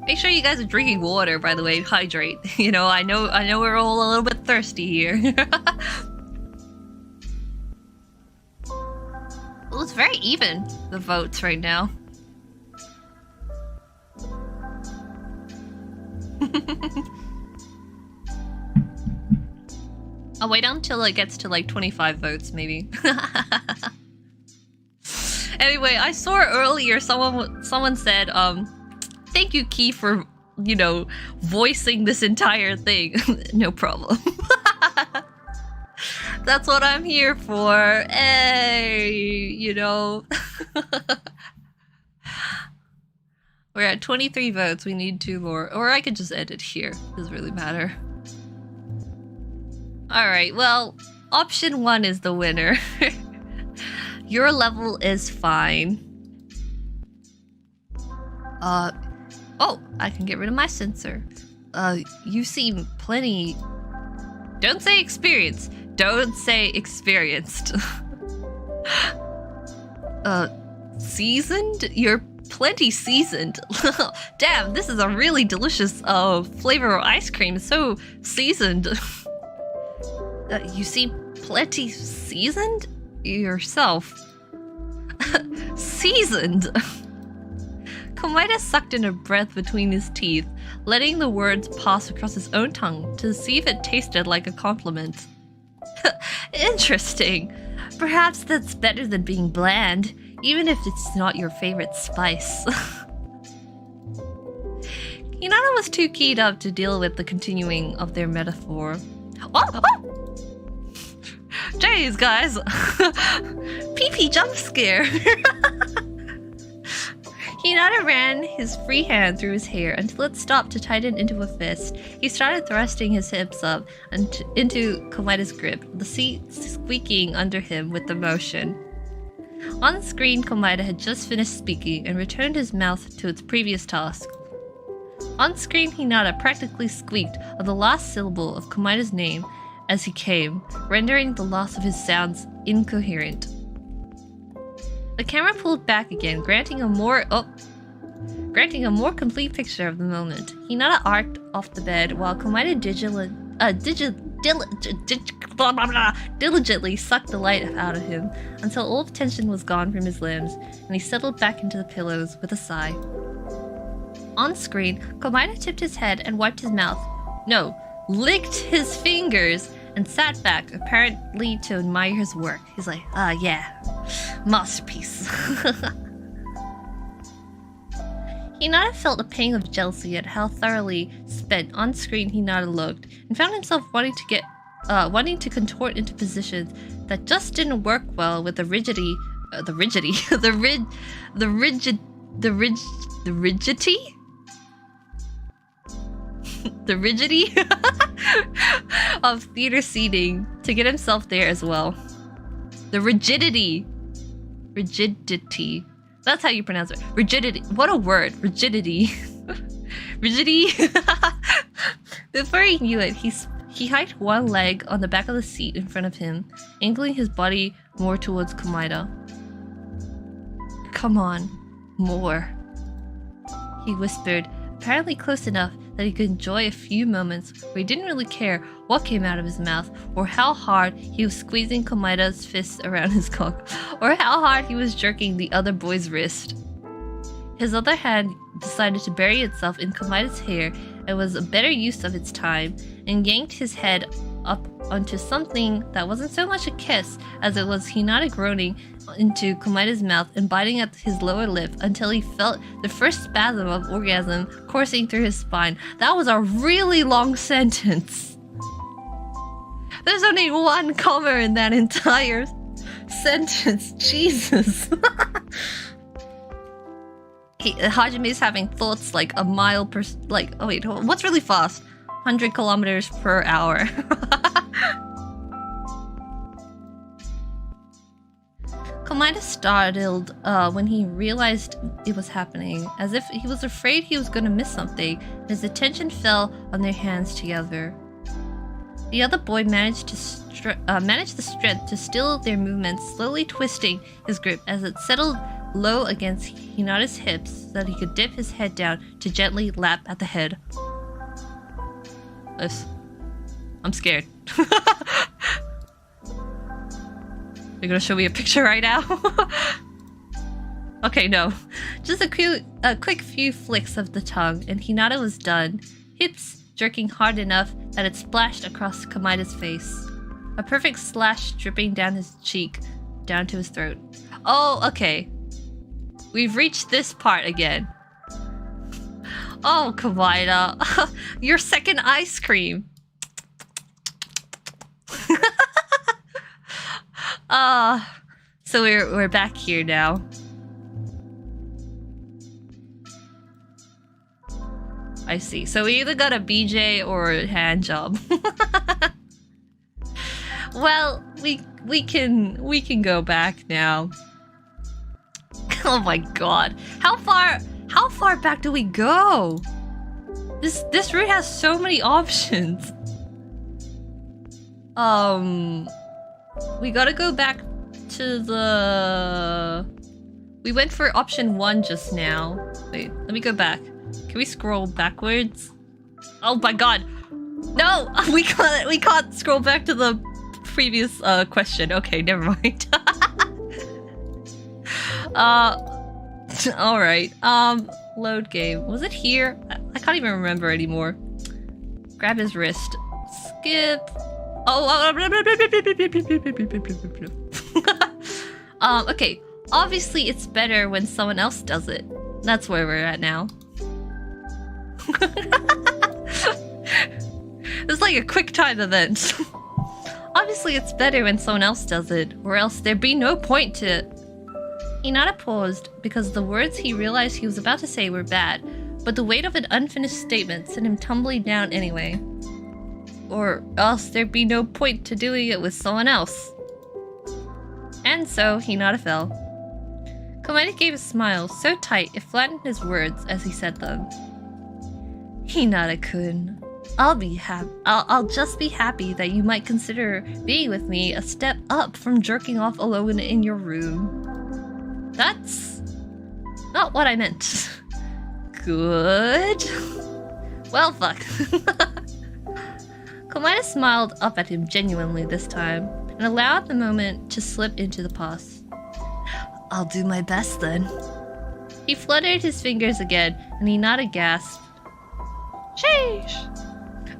Make sure you guys are drinking water, by the way. Hydrate. You know, I know we're all a little bit thirsty here. Well, it's very even, the votes right now. I'll wait until it gets to like 25 votes, maybe. Anyway, I saw earlier someone said, thank you, Khee, for, you know, voicing this entire thing. No problem. That's what I'm here for. Hey, you know. We're at 23 votes. We need 2 more. Or I could just end it here. Doesn't really matter. Alright, well, option 1 is the winner. Your level is fine. Oh, I can get rid of my censor. You seem plenty... Don't say experienced. Don't say experienced. Seasoned? You're plenty seasoned. Damn, this is a really delicious flavor of ice cream. It's so seasoned. You seem plenty seasoned? Yourself. Seasoned! Komaita sucked in a breath between his teeth, letting the words pass across his own tongue to see if it tasted like a compliment. Interesting. Perhaps that's better than being bland, even if it's not your favorite spice. Hinata was too keyed up to deal with the continuing of their metaphor. Oh! Jeez, guys! Pee-pee jump scare! Hinata ran his free hand through his hair until it stopped to tighten into a fist. He started thrusting his hips up and into Komaita's grip, the seat squeaking under him with the motion. On screen, Komaita had just finished speaking and returned his mouth to its previous task. On screen, Hinata practically squeaked of the last syllable of Komaita's name as he came, rendering the loss of his sounds incoherent. The camera pulled back again, granting a more complete picture of the moment. Hinata arced off the bed while Komaita diligently sucked the life out of him until all tension was gone from his limbs, and he settled back into the pillows with a sigh. On screen, Komaita tipped his head and wiped his mouth. No, licked his fingers and sat back, apparently to admire his work. He's like, yeah, masterpiece. Hinata felt a pang of jealousy at how thoroughly spent on screen Hinata looked, and found himself wanting to get wanting to contort into positions that just didn't work well with the rigidity of theater seating to get himself there as well. The rigidity. That's how you pronounce it. Rigidity. What a word. Rigidity. Rigidity. Before he knew it, he hiked one leg on the back of the seat in front of him, angling his body more towards Komahina. Come on, more, he whispered, apparently close enough that he could enjoy a few moments where he didn't really care what came out of his mouth, or how hard he was squeezing Komahina's fist around his cock, or how hard he was jerking the other boy's wrist. His other hand decided to bury itself in Komahina's hair and was a better use of its time, and yanked his head up onto something that wasn't so much a kiss as it was Hinata groaning into Komahina's mouth and biting at his lower lip until he felt the first spasm of orgasm coursing through his spine. That was a really long sentence. There's only one comma in that entire sentence. Jesus. Hajime's having thoughts like a mile per... Like, oh wait, what's really fast? 100 kilometers per hour. Komahina startled when he realized it was happening, as if he was afraid he was going to miss something. His attention fell on their hands together. The other boy managed the strength to still their movements, slowly twisting his grip as it settled low against Hinata's hips so that he could dip his head down to gently lap at the head. I'm scared. You're gonna show me a picture right now? Okay, no. Just a quick few flicks of the tongue, and Hinata was done, hips jerking hard enough that it splashed across Komahina's face. A perfect slash dripping down his cheek, down to his throat. Oh, okay. We've reached this part again. Oh, Komahina. Your second ice cream. So we're back here now. I see. So we either got a BJ or a hand job. Well, we can go back now. Oh my god. How far back do we go? This route has so many options. We gotta go back to the... We went for option 1 just now. Wait, let me go back. Can we scroll backwards? Oh my god! No! We can't scroll back to the previous question. Okay, never mind. Alright. Load game. Was it here? I can't even remember anymore. Grab his wrist. Skip. Okay. Obviously, it's better when someone else does it. That's where we're at now. It's like a quick time event. Obviously, it's better when someone else does it, or else there'd be no point to it. Hinata paused because the words he realized he was about to say were bad, but the weight of an unfinished statement sent him tumbling down anyway. Or else there'd be no point to doing it with someone else. And so, Hinata fell. Komahina gave a smile so tight it flattened his words as he said them. Hinata-kun, I'll just be happy that you might consider being with me a step up from jerking off alone in your room. That's not what I meant. Good. Well, fuck. Komahina smiled up at him genuinely this time, and allowed the moment to slip into the past. I'll do my best then. He fluttered his fingers again, and Hinata gasped. Sheesh!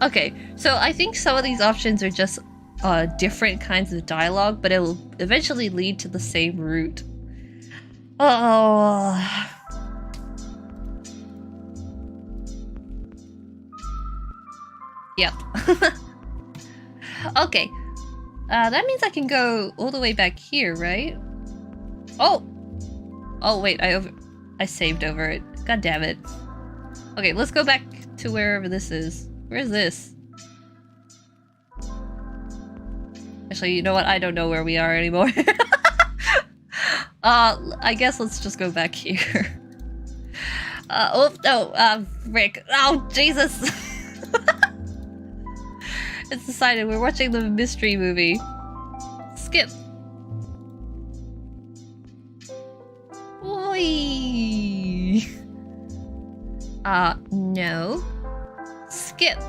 Okay, so I think some of these options are just different kinds of dialogue, but it will eventually lead to the same route. Oh... Yep. Okay. That means I can go all the way back here, right? Oh! Oh, wait, I saved over it. God damn it. Okay, let's go back to wherever this is. Where's this? Actually, you know what? I don't know where we are anymore. I guess let's just go back here. Rick. Oh, Jesus! It's decided we're watching the mystery movie. Skip. Oi. No. Skip.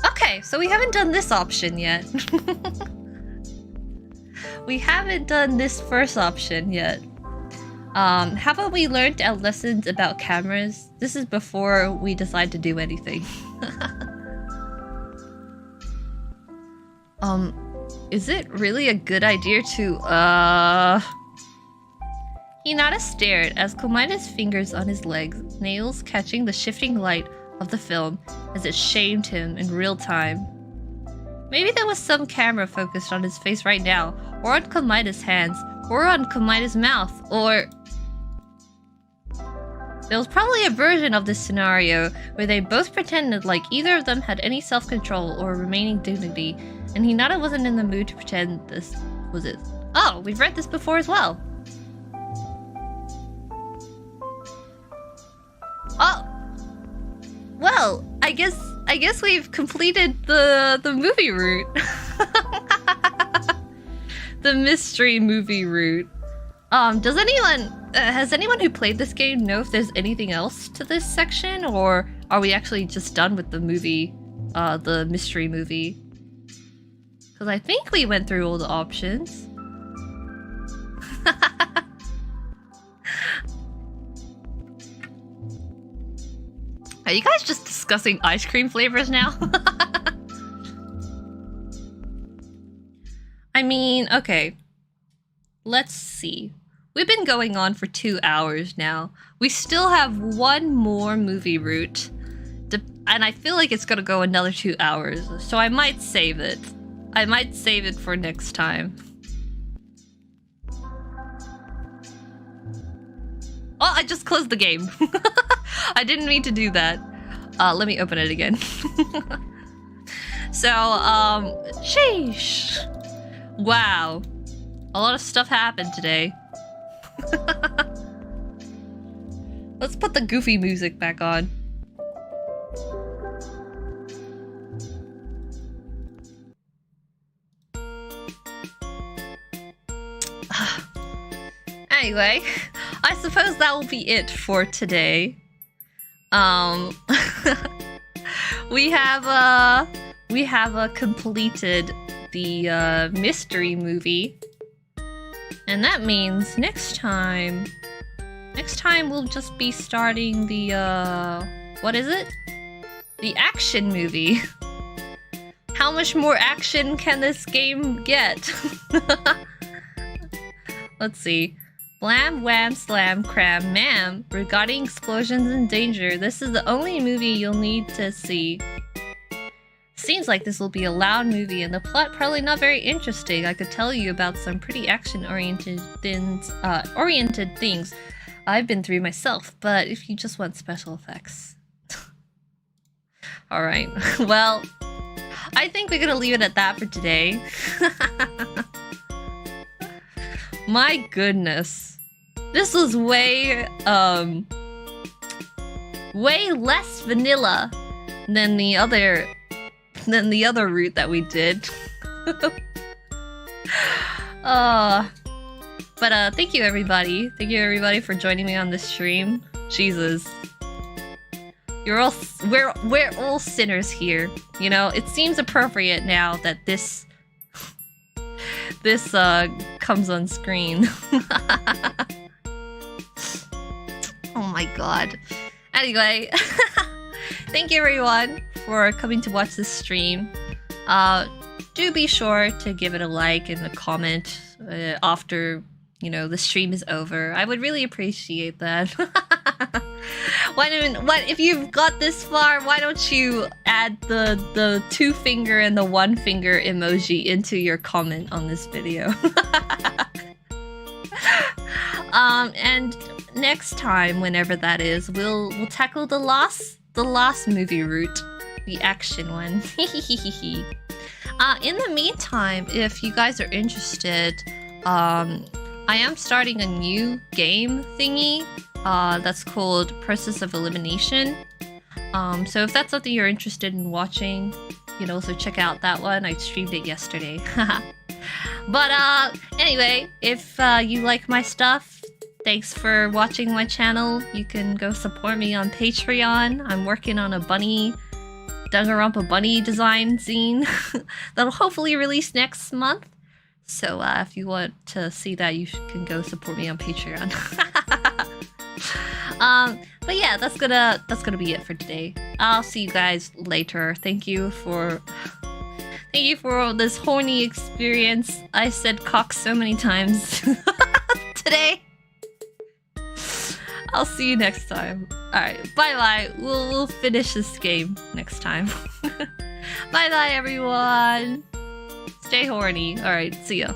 Okay, so we haven't done this option yet. We haven't done this first option yet. Haven't we learned our lessons about cameras? This is before we decide to do anything. Is it really a good idea to, Hinata stared as Komaina's fingers on his legs, nails catching the shifting light of the film as it shamed him in real time. Maybe there was some camera focused on his face right now, or on Komaina's hands, or on Komaina's mouth, or... There was probably a version of this scenario where they both pretended like either of them had any self-control or remaining dignity, and Hinata wasn't in the mood to pretend this was it. Oh, we've read this before as well. Oh! Well, I guess we've completed the movie route. The mystery movie route. Does anyone has anyone who played this game know if there's anything else to this section, or are we actually just done with the movie, the mystery movie? Because I think we went through all the options. Are you guys just discussing ice cream flavors now? I mean, okay. Let's see. We've been going on for 2 hours now. We still have one more movie route. And I feel like it's gonna go another 2 hours. So I might save it. I might save it for next time. Oh, I just closed the game. I didn't mean to do that. Let me open it again. So, sheesh. Wow. A lot of stuff happened today. Let's put the goofy music back on. Anyway, I suppose that will be it for today. We have completed the mystery movie, and that means next time we'll just be starting the what is it? The action movie. How much more action can this game get? Let's see. Blam, wham, slam, cram, ma'am. Regarding explosions and danger, this is the only movie you'll need to see. Seems like this will be a loud movie and the plot probably not very interesting. I could tell you about some pretty action-oriented things I've been through myself, but if you just want special effects. Alright, well, I think we're gonna leave it at that for today. My goodness. This was way less vanilla than the other route that we did. But thank you everybody. Thank you everybody for joining me on this stream. Jesus. We're all sinners here. You know, it seems appropriate now that this comes on screen. Oh my god. Anyway, thank you everyone for coming to watch this stream. Do be sure to give it a like and a comment after, you know, the stream is over. I would really appreciate that. What if you've got this far? Why don't you add the 2 finger and the 1 finger emoji into your comment on this video? And next time, whenever that is, we'll tackle the last movie route, the action one. In the meantime, if you guys are interested, I am starting a new game thingy that's called Process of Elimination. So if that's something you're interested in watching, you can also check out that one. I streamed it yesterday. But anyway, if you like my stuff, thanks for watching my channel. You can go support me on Patreon. I'm working on a Danganronpa bunny design zine that'll hopefully release next month. So if you want to see that, you can go support me on Patreon. But yeah, that's gonna be it for today. I'll see you guys later. Thank you for this horny experience. I said cock so many times today. I'll see you next time. Alright, bye-bye. We'll finish this game next time. Bye-bye, everyone. Stay horny. Alright, see ya.